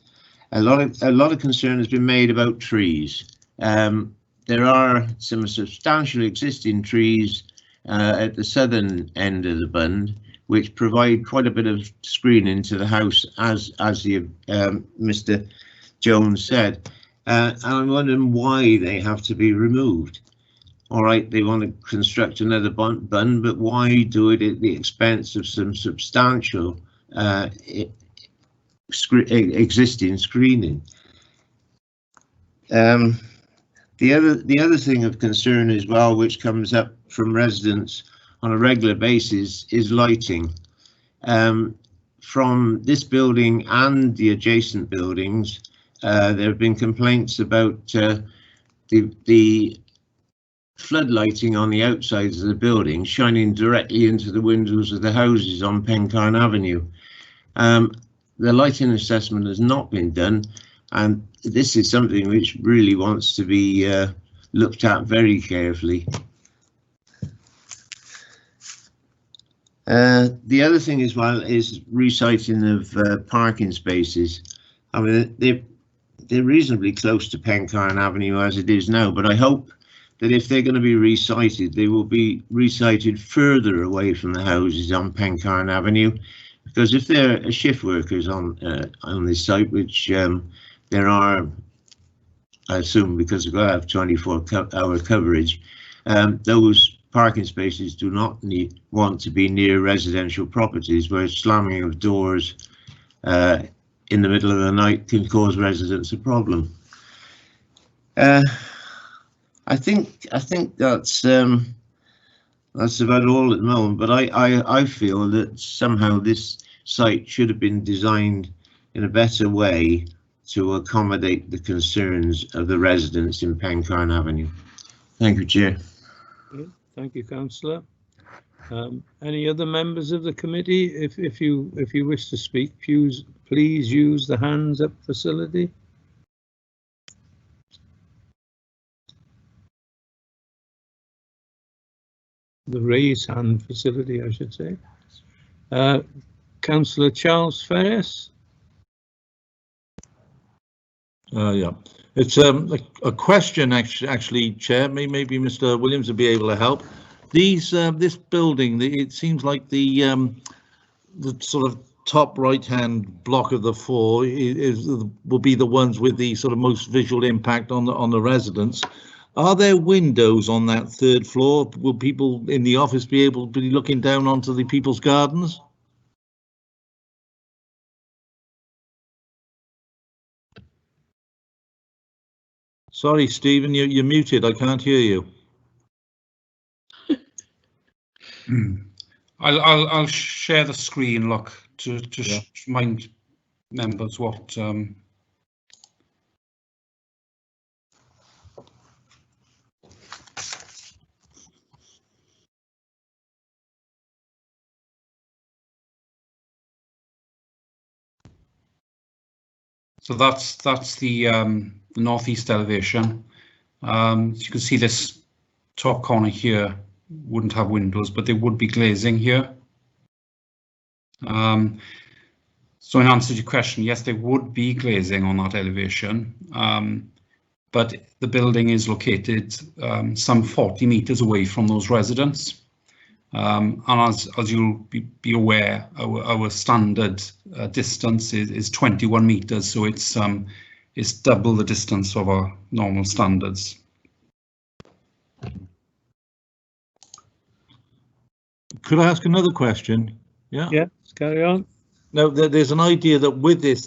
a lot of concern has been made about trees. There are some substantial existing trees at the southern end of the bund, which provide quite a bit of screening to the house, as Mr. Jones said. and I'm wondering why they have to be removed. All right, they want to construct another bun, but why do it at the expense of some substantial existing screening? The other thing of concern as well, which comes up from residents on a regular basis, is lighting. From this building and the adjacent buildings, there have been complaints about the floodlighting on the outsides of the building shining directly into the windows of the houses on Pencarn Avenue. The lighting assessment has not been done, and this is something which really wants to be looked at very carefully. The other thing as well is resiting of parking spaces. I mean, they're reasonably close to Pencarn Avenue as it is now, but I hope that if they're going to be resited, they will be resited further away from the houses on Pencarn Avenue, because if there are shift workers on this site, which there are, I assume, because we've got to have 24-hour coverage, those parking spaces do not want to be near residential properties where slamming of doors in the middle of the night can cause residents a problem. I think that's about all at the moment, but I feel that somehow this site should have been designed in a better way to accommodate the concerns of the residents in Pencarn Avenue. Thank you, Chair.
Thank you, Councillor. Any other members of the committee? If you wish to speak, please use the hands up facility. The raise hand facility, I should say. Councillor Charles Ferris.
Yeah, it's a question actually, Chair. Maybe Mr. Williams will be able to help. These this building, it seems like the sort of top right-hand block of the four will be the ones with the sort of most visual impact on the residents. Are there windows on that third floor? Will people in the office be able to be looking down onto the people's gardens? Sorry, Stephen, you're muted. I can't hear you.
I'll share the screen, look, to remind members what. So that's the northeast elevation. As you can see, this top corner here wouldn't have windows, but there would be glazing here. So in answer to your question, yes, there would be glazing on that elevation, but the building is located some 40 meters away from those residents. And as you'll be aware, our standard distance is 21 meters, so it's double the distance of our normal standards.
Could I ask another question? Yeah.
Yeah, carry on.
Now, there's an idea that with this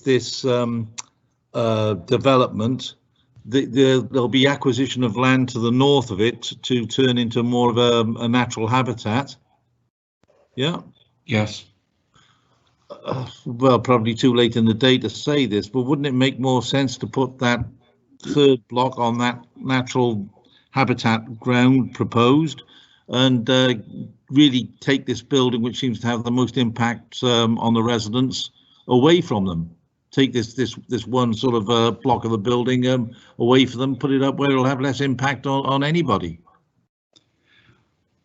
development, there'll be acquisition of land to the north of it to turn into more of a natural habitat. Yeah.
Yes.
Well, probably too late in the day to say this, but wouldn't it make more sense to put that third block on that natural habitat ground proposed and really take this building, which seems to have the most impact on the residents, away from them? Take this one sort of block of the building away from them, put it up where it'll have less impact on anybody.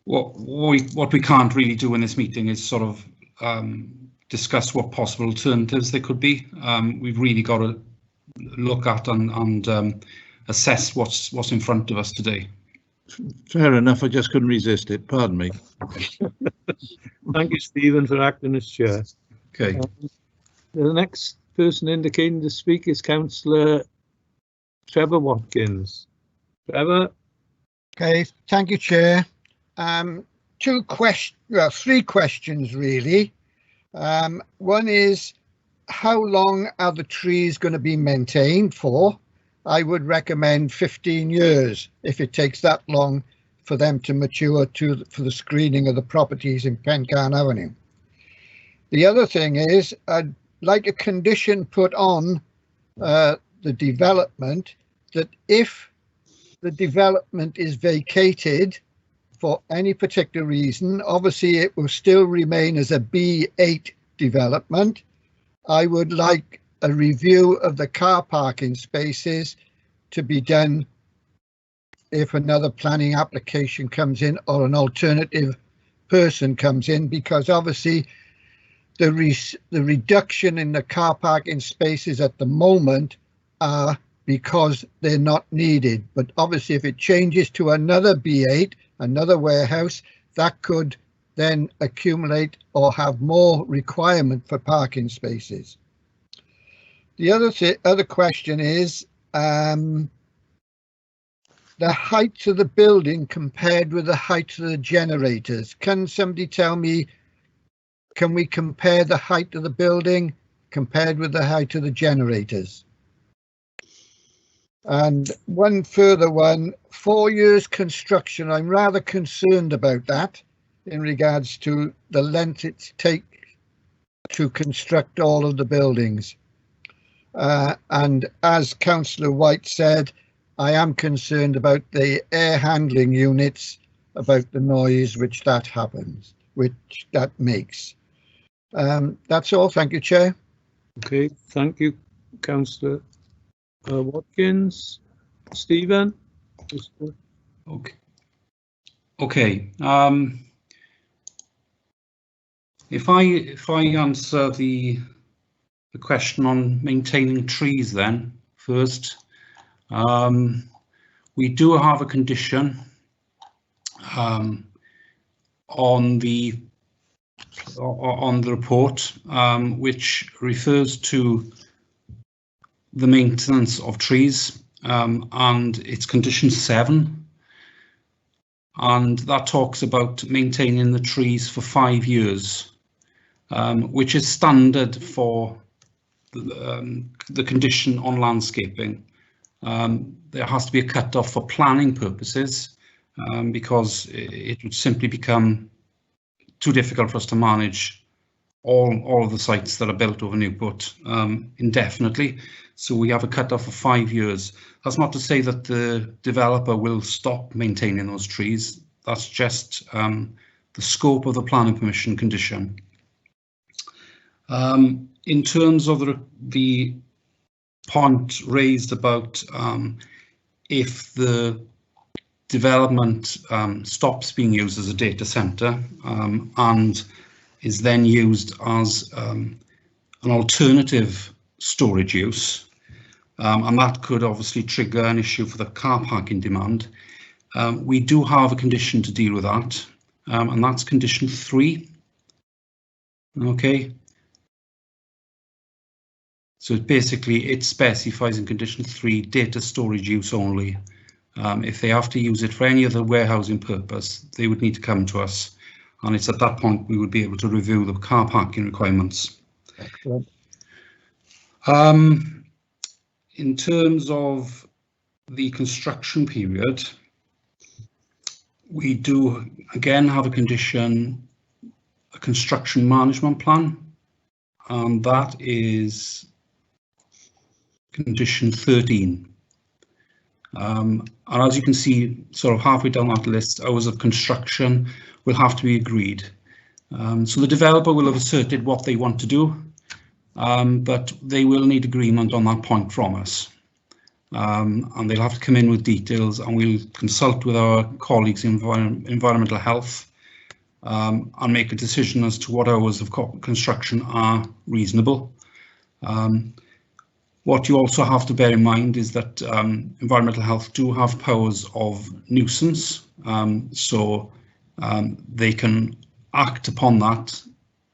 What we can't really do in this meeting is sort of discuss what possible alternatives there could be. We've really got to look at and assess what's in front of us today.
Fair enough. I just couldn't resist it. Pardon me.
Thank you, Stephen, for acting as chair.
Okay.
The next person indicating to speak is Councillor Trevor Watkins. Trevor?
Okay, thank you, Chair. Three questions really. One is, how long are the trees going to be maintained for? I would recommend 15 years if it takes that long for them to mature for the screening of the properties in Pencarn Avenue. The other thing is, I'd like a condition put on the development that if the development is vacated for any particular reason, obviously it will still remain as a B8 development. I would like a review of the car parking spaces to be done if another planning application comes in or an alternative person comes in, because obviously the reduction in the car parking spaces at the moment are because they're not needed. But obviously if it changes to another B8, another warehouse, that could then accumulate or have more requirement for parking spaces. The other question is the height of the building compared with the height of the generators. Can somebody tell me, can we compare the height of the building compared with the height of the generators? And one further one, 4 years construction. I'm rather concerned about that in regards to the length it takes to construct all of the buildings. And as Councillor White said, I am concerned about the air handling units, about the noise which that makes. That's all. Thank you, Chair.
Okay, thank you, Councillor Watkins. Stephen?
Okay. If I answer the question on maintaining trees then first, we do have a condition on the report which refers to the maintenance of trees, and it's condition 7, and that talks about maintaining the trees for 5 years, which is standard for the condition on landscaping. There has to be a cut-off for planning purposes, because it would simply become too difficult for us to manage all of the sites that are built over Newport indefinitely. So we have a cut-off for 5 years. That's not to say that the developer will stop maintaining those trees. That's just the scope of the planning permission condition. In terms of the point raised about if the development stops being used as a data centre and is then used as an alternative storage use, and that could obviously trigger an issue for the car parking demand. We do have a condition to deal with that, and that's condition 3. Okay. So basically it specifies in condition 3 data storage use only. If they have to use it for any other warehousing purpose, they would need to come to us, and it's at that point we would be able to review the car parking requirements.
Excellent.
In terms of the construction period, we do again have a condition, a construction management plan, and that is condition 13. And as you can see, sort of halfway down that list, hours of construction will have to be agreed. So the developer will have asserted what they want to do, but they will need agreement on that point from us. And they'll have to come in with details, and we'll consult with our colleagues in environmental health and make a decision as to what hours of construction are reasonable. What you also have to bear in mind is that environmental health do have powers of nuisance, so they can act upon that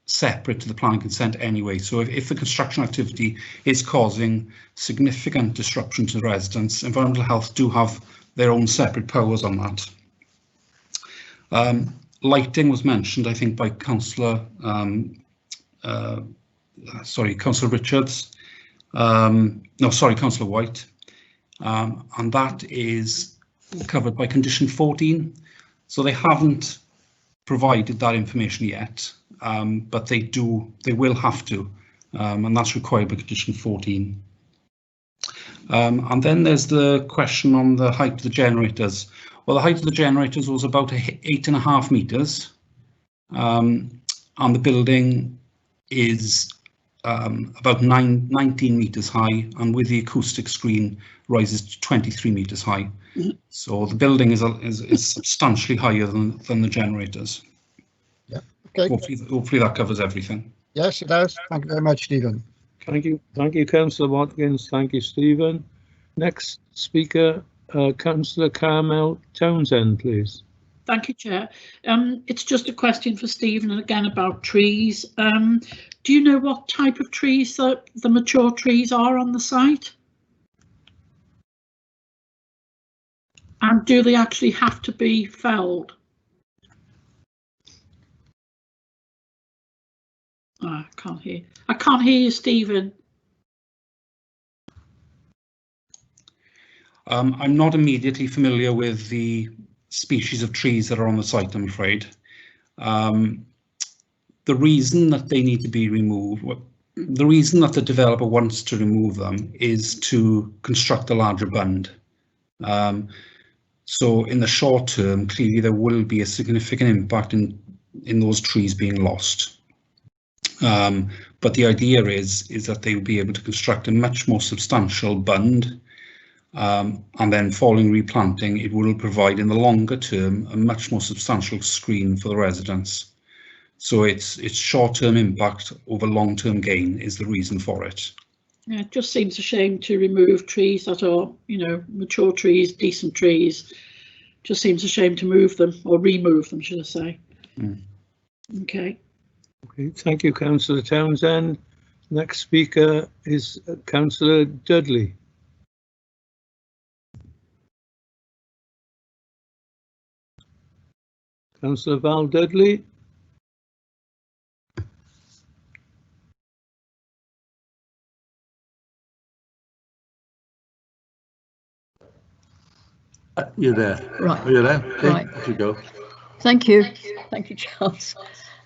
separate to the planning consent anyway. So if the construction activity is causing significant disruption to residents, environmental health do have their own separate powers on that. Lighting was mentioned, I think, by Councillor Councillor Richards. No, sorry, Councillor White. And that is covered by condition 14. So they haven't provided that information yet, but they will have to, and that's required by condition 14. And then there's the question on the height of the generators. Well, the height of the generators was about 8.5 meters, and the building is about 19 meters high, and with the acoustic screen rises to 23 meters high. So the building is substantially higher than the generators.
Yeah. Okay.
Hopefully that covers everything.
Yes, it does. Thank you very much, Stephen.
Thank you, Councillor Watkins. Thank you, Stephen. Next speaker, Councillor Carmel Townsend, please.
Thank you, Chair. It's just a question for Stephen, and again about trees. Do you know what type of trees the mature trees are on the site? And do they actually have to be felled? Oh, I can't hear. I can't hear you, Stephen.
I'm not immediately familiar with the species of trees that are on the site, I'm afraid. The reason that they need to be removed, the reason that the developer wants to remove them is to construct a larger bund. So in the short term, clearly there will be a significant impact in those trees being lost. But the idea is that they will be able to construct a much more substantial bund, and then following replanting, it will provide in the longer term a much more substantial screen for the residents. So it's short-term impact over long-term gain is the reason for it.
Yeah, it just seems a shame to remove trees that are, you know, mature trees, decent trees. Just seems a shame to move them, or remove them, should I say. Okay.
Okay, thank you, Councillor Townsend. Next speaker is Councillor Dudley. Councillor Val Dudley.
You're there.
Right.
Oh, you're there. Okay,
Right.
off you go.
Thank you. Thank you, Charles.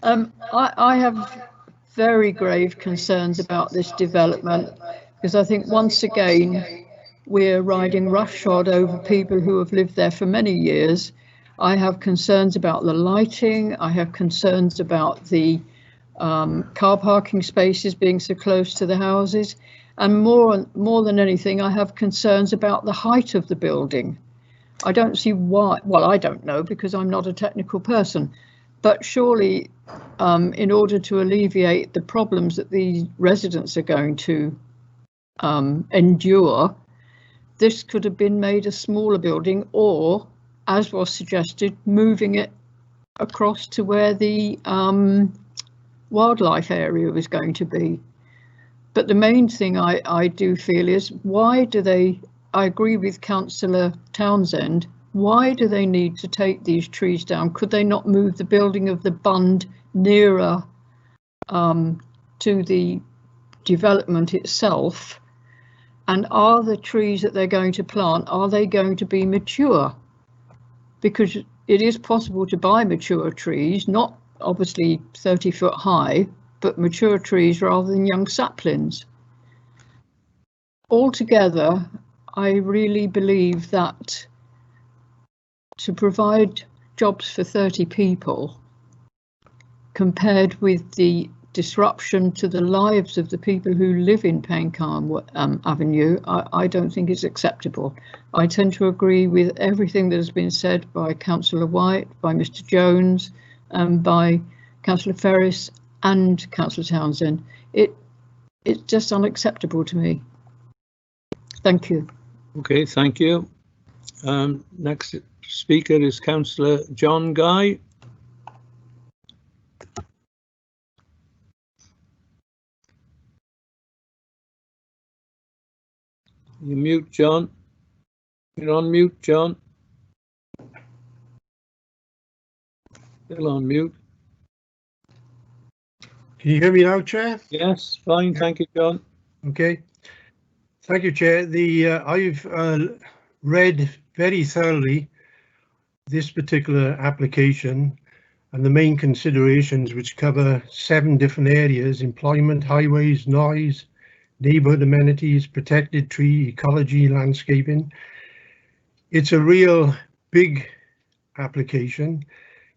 I have very grave concerns about this development, because I think once again we're riding roughshod over people who have lived there for many years. I have concerns about the lighting. I have concerns about the car parking spaces being so close to the houses, and more than anything, I have concerns about the height of the building. I don't see why. Well, I don't know, because I'm not a technical person, but surely in order to alleviate the problems that the residents are going to endure, this could have been made a smaller building, or, as was suggested, moving it across to where the wildlife area was going to be. But the main thing I do feel is, why do they, I agree with Councillor Townsend, why do they need to take these trees down? Could they not move the building of the bund nearer to the development itself? And are the trees that they're going to plant, are they going to be mature? Because it is possible to buy mature trees, not obviously 30-foot high, but mature trees rather than young saplings. Altogether, I really believe that to provide jobs for 30 people, compared with the disruption to the lives of the people who live in Pencalm Avenue, I don't think it's acceptable. I tend to agree with everything that has been said by Councillor White, by Mr. Jones, and by Councillor Ferris and Councillor Townsend. It's just unacceptable to me. Thank you.
Okay, thank you. Next speaker is Councillor John Guy. You mute, John. You're on mute, John. Still on mute.
Can you hear me now, Chair?
Yes, fine. Thank you, John.
Okay. Thank you, Chair. I've read very thoroughly this particular application and the main considerations, which cover 7 different areas: employment, highways, noise, neighbourhood amenities, protected tree, ecology, landscaping. It's a real big application.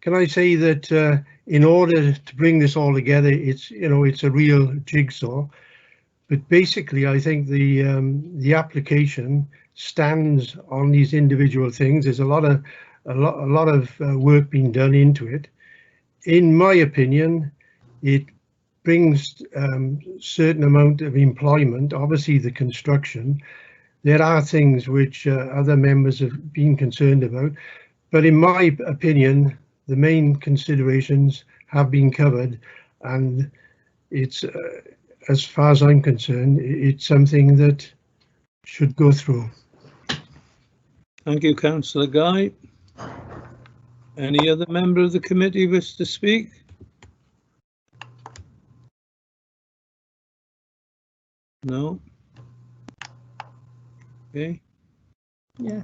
Can I say that in order to bring this all together, it's a real jigsaw. But basically, I think the application stands on these individual things. There's a lot of work being done into it. In my opinion, it brings certain amount of employment. Obviously, the construction. There are things which other members have been concerned about, but in my opinion, the main considerations have been covered, and it's, as far as I'm concerned, it's something that should go through.
Thank you, Councillor Guy. Any other member of the committee wish to speak? No? Okay.
Yeah.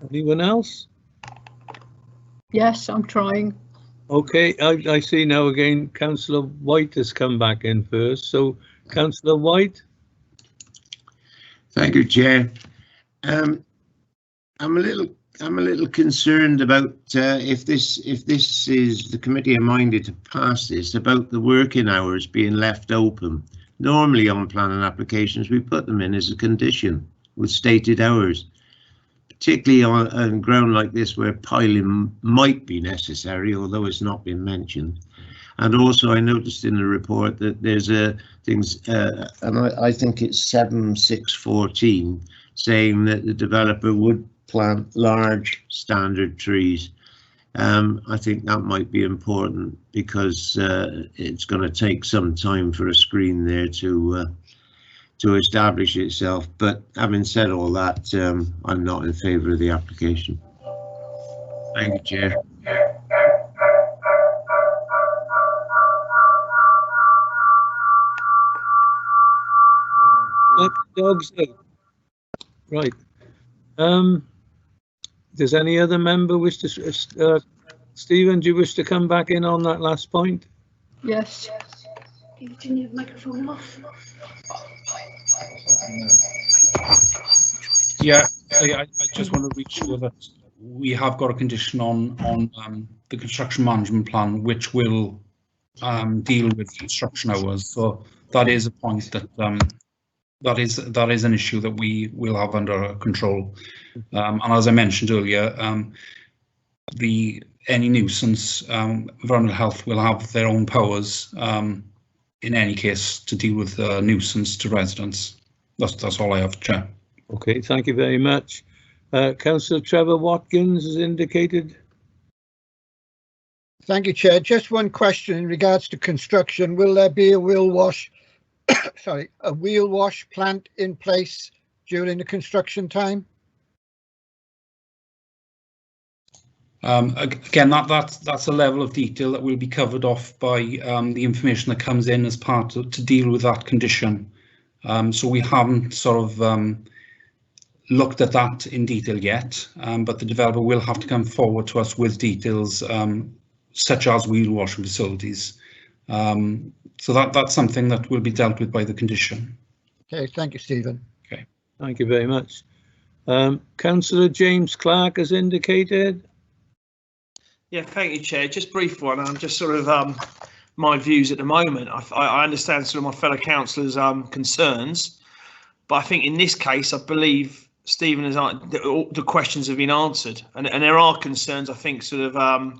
Anyone else?
Yes, I'm trying.
Okay, I see now again Councillor White has come back in first. So, Councillor White.
Thank you, Chair. I'm a little concerned about if this is the committee are minded to pass this, about the working hours being left open. Normally on planning applications we put them in as a condition with stated hours, particularly on ground like this where piling might be necessary, although it's not been mentioned. And also I noticed in the report that there's things, and I think it's 7.6.14, saying that the developer would plant large standard trees. I think that might be important because it's going to take some time for a screen there to establish itself. But having said all that, I'm not in favour of the application. Thank you, Chair.
Let the dogs out. Right. Does any other member wish to? Stephen, do you wish to come back in on that last point?
Yes.
Can you turn your microphone off?
Yeah, I just want to reach sure that we have got a condition on the construction management plan which will deal with construction hours. So that is a point that that is an issue that we will have under control. And as I mentioned earlier, any nuisance, environmental health will have their own powers in any case to deal with nuisance to residents. That's all I have, Chair.
Okay, thank you very much. Councillor Trevor Watkins has indicated.
Thank you, Chair. Just one question in regards to construction. Will there be a wheel wash, sorry, a wheel wash plant in place during the construction time?
Again, that's a level of detail that will be covered off by the information that comes in as part of, to deal with that condition. So we haven't sort of looked at that in detail yet, but the developer will have to come forward to us with details such as wheel washing facilities. So that's something that will be dealt with by the condition.
Okay, thank you, Stephen.
Okay,
thank you very much. Councillor James Clark has indicated.
Yeah, thank you, Chair. Just brief one. I'm just sort of my views at the moment. I understand sort of my fellow councillors' concerns, but I think in this case, I believe Stephen has the questions have been answered, and there are concerns. I think sort of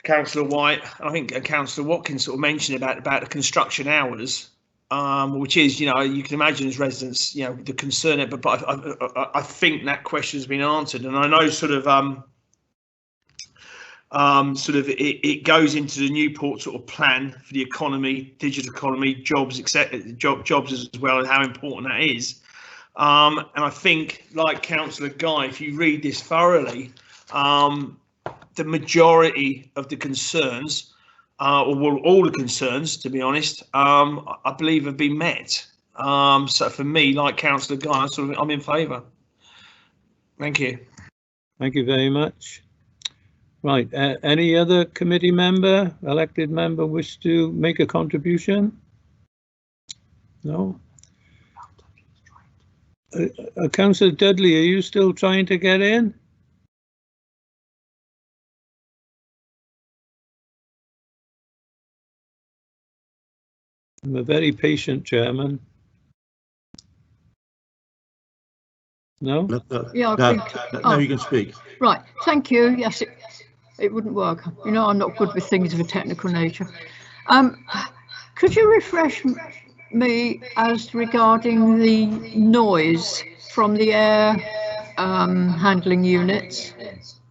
Councillor White, I think Councillor Watkins sort of mentioned about the construction hours, which is, you know, you can imagine as residents, you know, the concern. But I think that question has been answered, and I know sort of it goes into the Newport sort of plan for the economy, digital economy, jobs, etc., jobs as well, and how important that is.
And I think, like Councillor Guy, if you read this thoroughly, the majority of the concerns, or well, all the concerns, to be honest, I believe have been met. So for me, like Councillor Guy, I'm in favour. Thank you.
Thank you very much. Right, any other committee member, elected member wish to make a contribution? No? Councillor Dudley, are you still trying to get in? I'm a very patient chairman. No?
Yeah,
now you can speak.
Right, thank you. Yes, it wouldn't work. You know, I'm not good with things of a technical nature. Could you refresh me as regarding the noise from the air handling units,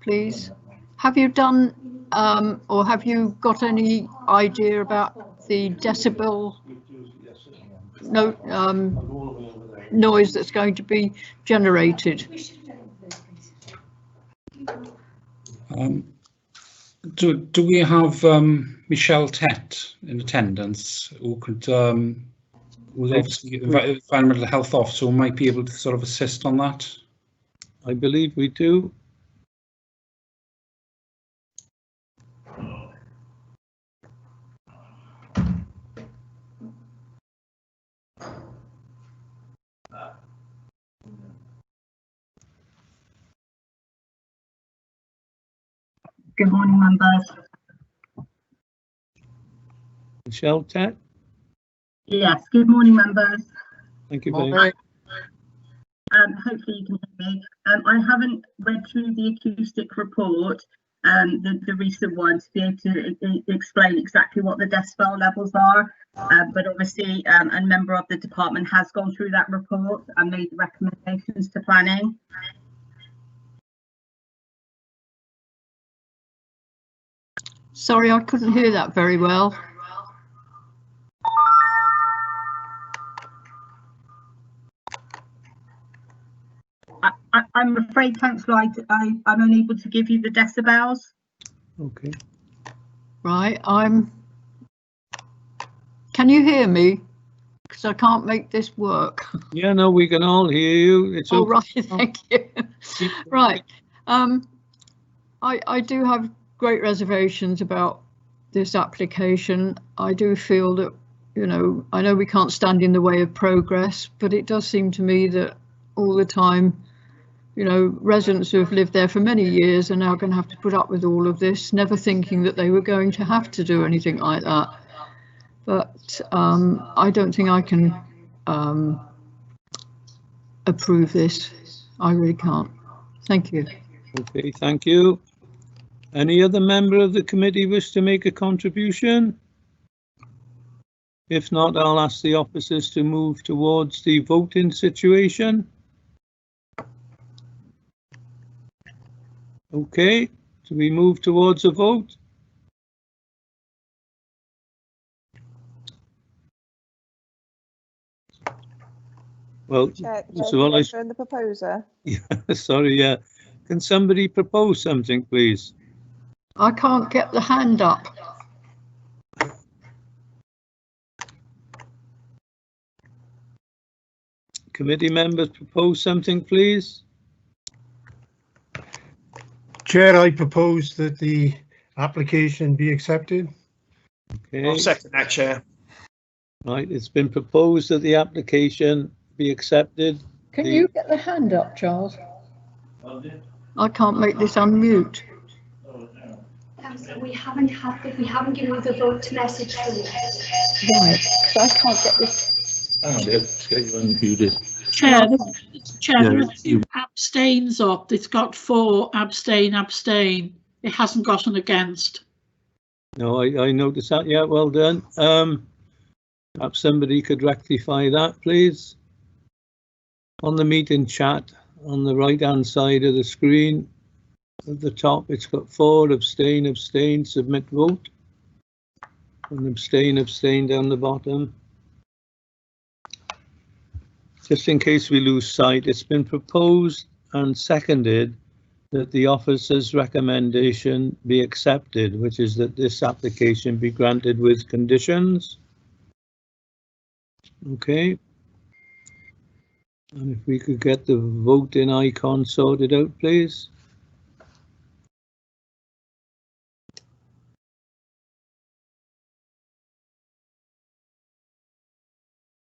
please? Have you done, or have you got any idea about the decibel noise that's going to be generated?
Do we have Michelle Tett in attendance, who could, who's obviously environmental health officer, who might be able to sort of assist on that?
I believe we do.
Good morning, members.
Michelle Tett?
Yes, good morning, members.
Thank you very much.
Hopefully you can hear me. I haven't read through the acoustic report, the recent one, to be able to explain exactly what the decibel levels are, but obviously a member of the department has gone through that report and made recommendations to planning.
Sorry, I couldn't hear that very well.
I'm afraid, Councillor, I'm unable to give you the decibels.
Okay.
Right, can you hear me? Because I can't make this work.
Yeah, no, we can all hear you. It's
all
okay.
right, thank you. Right, I do have great reservations about this application. I do feel that, you know, I know we can't stand in the way of progress, but it does seem to me that all the time, you know, residents who have lived there for many years are now going to have to put up with all of this, never thinking that they were going to have to do anything like that. But I don't think I can approve this. I really can't. Thank you.
Okay, thank you. Any other member of the committee wish to make a contribution? If not, I'll ask the officers to move towards the voting situation. Okay, do we move towards a vote? Well,
Chair,
so well,
the proposer.
Yeah, sorry, yeah. Can somebody propose something, please?
I can't get the hand up.
Committee members propose something, please.
Chair, I propose that the application be accepted.
Okay.
I'll second that, Chair.
Right, it's been proposed that the application be accepted.
Can you get the hand up, Charles? I can't make this unmute.
We haven't given you the vote message through.
Right, because I can't get this.
Let's get you unmuted.
Chair,
Yeah,
there are 2 abstains up. It's got 4 abstain. It hasn't got an against.
No, I noticed that. Yeah, well done. Perhaps somebody could rectify that, please. On the meeting chat, on the right-hand side of the screen, at the top, it's got 4, abstain, submit vote, and abstain down the bottom. just in case we lose sight, it's been proposed and seconded that the officer's recommendation be accepted, which is that this application be granted with conditions. Okay. And if we could get the voting icon sorted out, please.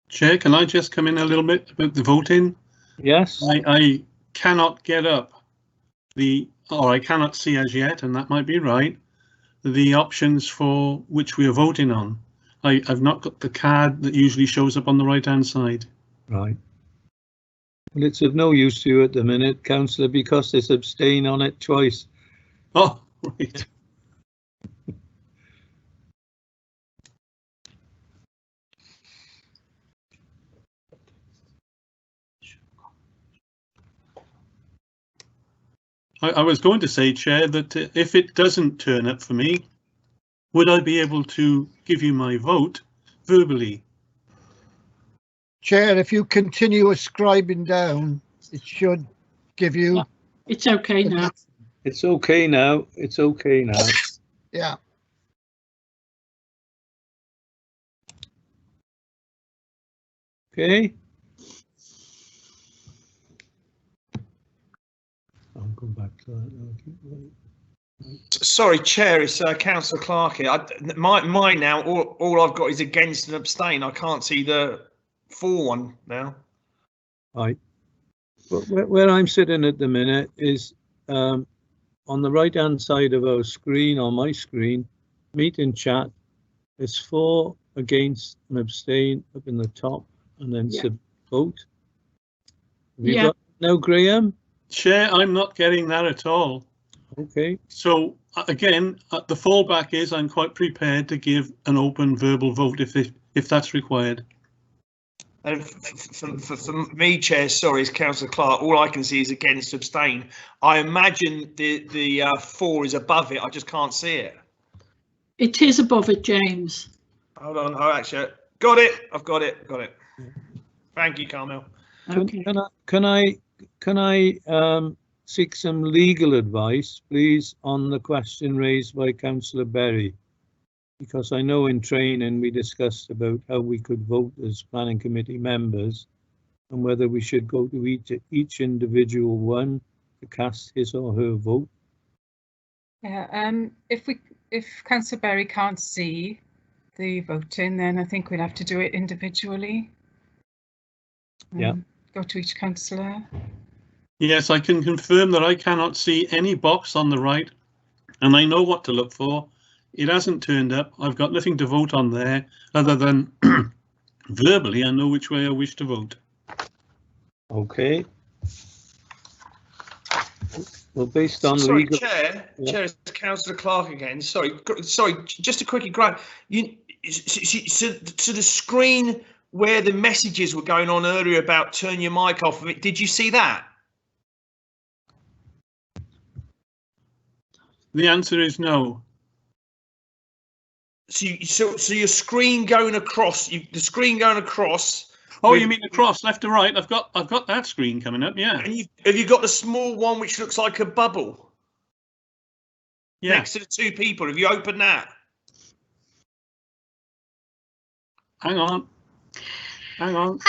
Chair, can I just come in a little bit about the voting?
Yes.
I cannot get up I cannot see as yet, and that might be right, the options for which we are voting on. I've not got the card that usually shows up on the right-hand side.
Right. Well, it's of no use to you at the minute, Councillor, because there's abstain on it twice.
Oh, right. I was going to say, Chair, that if it doesn't turn up for me, would I be able to give you my vote verbally?
Chair, if you continue scribing down, it should give you.
It's okay now.
It's okay now. It's okay now.
Yeah.
Okay. I'll go back to that.
Sorry, Chair, it's Councillor Clark here. Mine now, all I've got is against and abstain. I can't see the for one now.
Right. But where I'm sitting at the minute is on the right-hand side of our screen, on my screen, meeting chat. It's for, against, and abstain up in the top, and then vote. Have you got no, Graham?
Chair, I'm not getting that at all.
Okay.
So again, the fallback is I'm quite prepared to give an open verbal vote if that's required.
And for me, Chair, sorry, it's Councillor Clark. All I can see is against, abstain. I imagine the 4 is above it. I just can't see it.
It is above it, James.
Hold on. Oh, actually, got it. I've got it. Got it. Thank you, Carmel.
Okay.
Can I seek some legal advice, please, on the question raised by Councillor Berry? Because I know in training we discussed about how we could vote as planning committee members and whether we should go to each individual one to cast his or her vote.
Yeah, if Councillor Berry can't see the voting, then I think we'll have to do it individually. Go to each councillor.
Yes, I can confirm that I cannot see any box on the right, and I know what to look for. It hasn't turned up. I've got nothing to vote on there other than verbally I know which way I wish to vote.
Okay. Well, based on
sorry,
legal...
Chair, Chair, it's Councillor Clark again. Sorry, just a quickie, Grant. So the screen where the messages were going on earlier about turn your mic off, did you see that?
The answer is no.
So your screen going across, the screen going across.
Oh, you mean across left to right? I've got that screen coming up. Yeah.
And have you got the small one which looks like a bubble?
Yeah.
Next to the 2 people. Have you opened that?
Hang on.
Hello.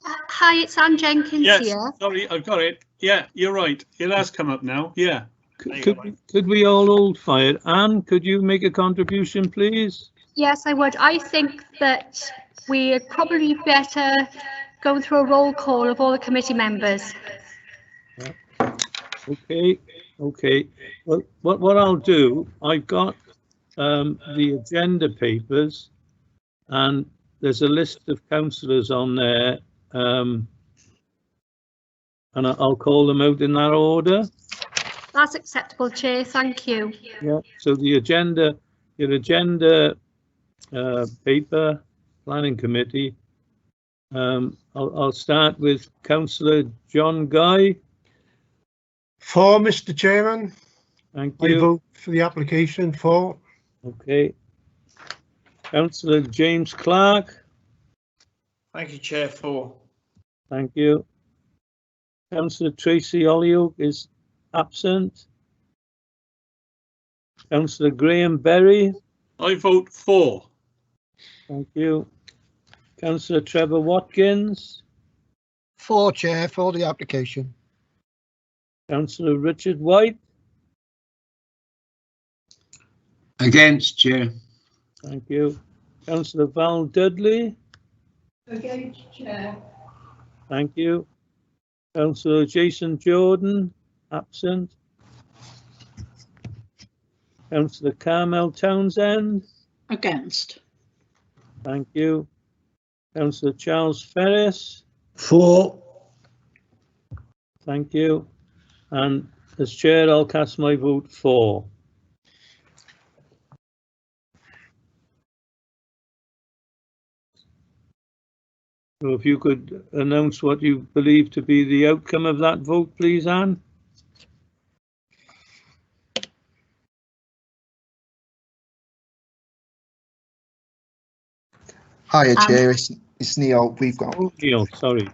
Hi, it's Anne Jenkins here.
Sorry, I've got it. Yeah, you're right. It has come up now. Yeah.
Could we all hold fire? Anne, could you make a contribution, please?
Yes, I would. I think that we're probably better going through a roll call of all the committee members.
Okay. Well, what I'll do, I've got the agenda papers, and there's a list of councillors on there, and I'll call them out in that order.
That's acceptable, Chair. Thank you.
Yeah. So the agenda, your agenda paper, planning committee. I'll start with Councillor John Guy.
For, Mr. Chairman.
Thank you.
I vote for the application for.
Okay. Councillor James Clark.
Thank you, Chair. For.
Thank you. Councillor Tracy Holyoke is absent. Councillor Graham Berry.
I vote for.
Thank you. Councillor Trevor Watkins.
For, Chair, for the application.
Councillor Richard White.
Against, Chair.
Thank you. Councillor Val Dudley.
Against, Chair.
Thank you. Councillor Jason Jordan, absent. Councillor Carmel Townsend.
Against.
Thank you. Councillor Charles Ferris.
For.
Thank you. And as chair, I'll cast my vote for. So if you could announce what you believe to be the outcome of that vote, please, Anne.
Hiya, Chair. It's Neil. We've got
Neil. Sorry.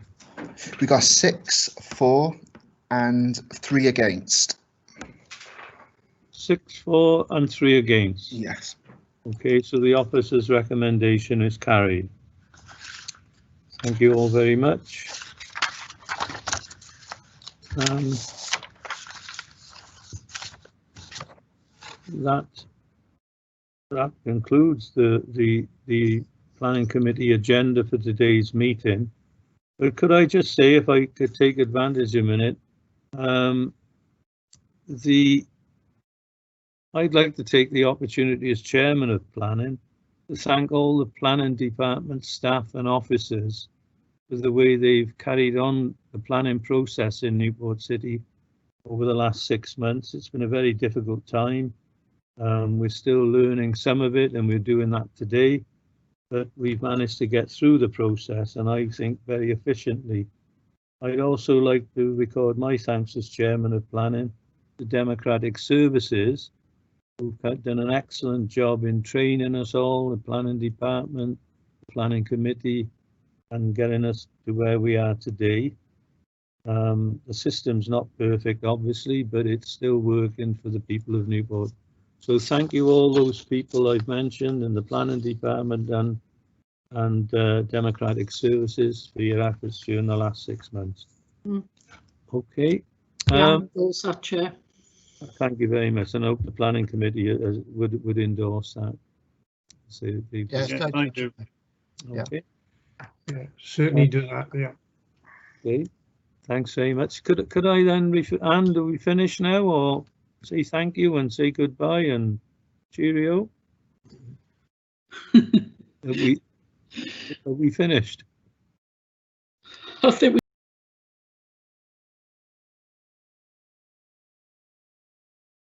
We got 6 for and 3 against.
6 for and 3 against.
Yes.
Okay, so the officer's recommendation is carried. Thank you all very much. That concludes the planning committee agenda for today's meeting. But could I just say, if I could take advantage a minute, I'd like to take the opportunity as chairman of planning to thank all the planning department staff and officers for the way they've carried on the planning process in Newport City over the last 6 months. It's been a very difficult time. We're still learning some of it, and we're doing that today, but we've managed to get through the process, and I think very efficiently. I'd also like to record my thanks as chairman of planning to Democratic Services, who've done an excellent job in training us all, the planning department, the planning committee, and getting us to where we are today. The system's not perfect, obviously, but it's still working for the people of Newport. So thank you all those people I've mentioned in the planning department and Democratic Services for your efforts during the last 6 months. Okay.
Also, Chair.
Thank you very much, and I hope the planning committee would endorse that. So
Yes,
I do.
Okay.
Yeah, certainly do that. Yeah.
Okay. Thanks very much. Could I then, Anne, do we finish now, or say thank you and say goodbye and cheerio? Are we finished?
I think we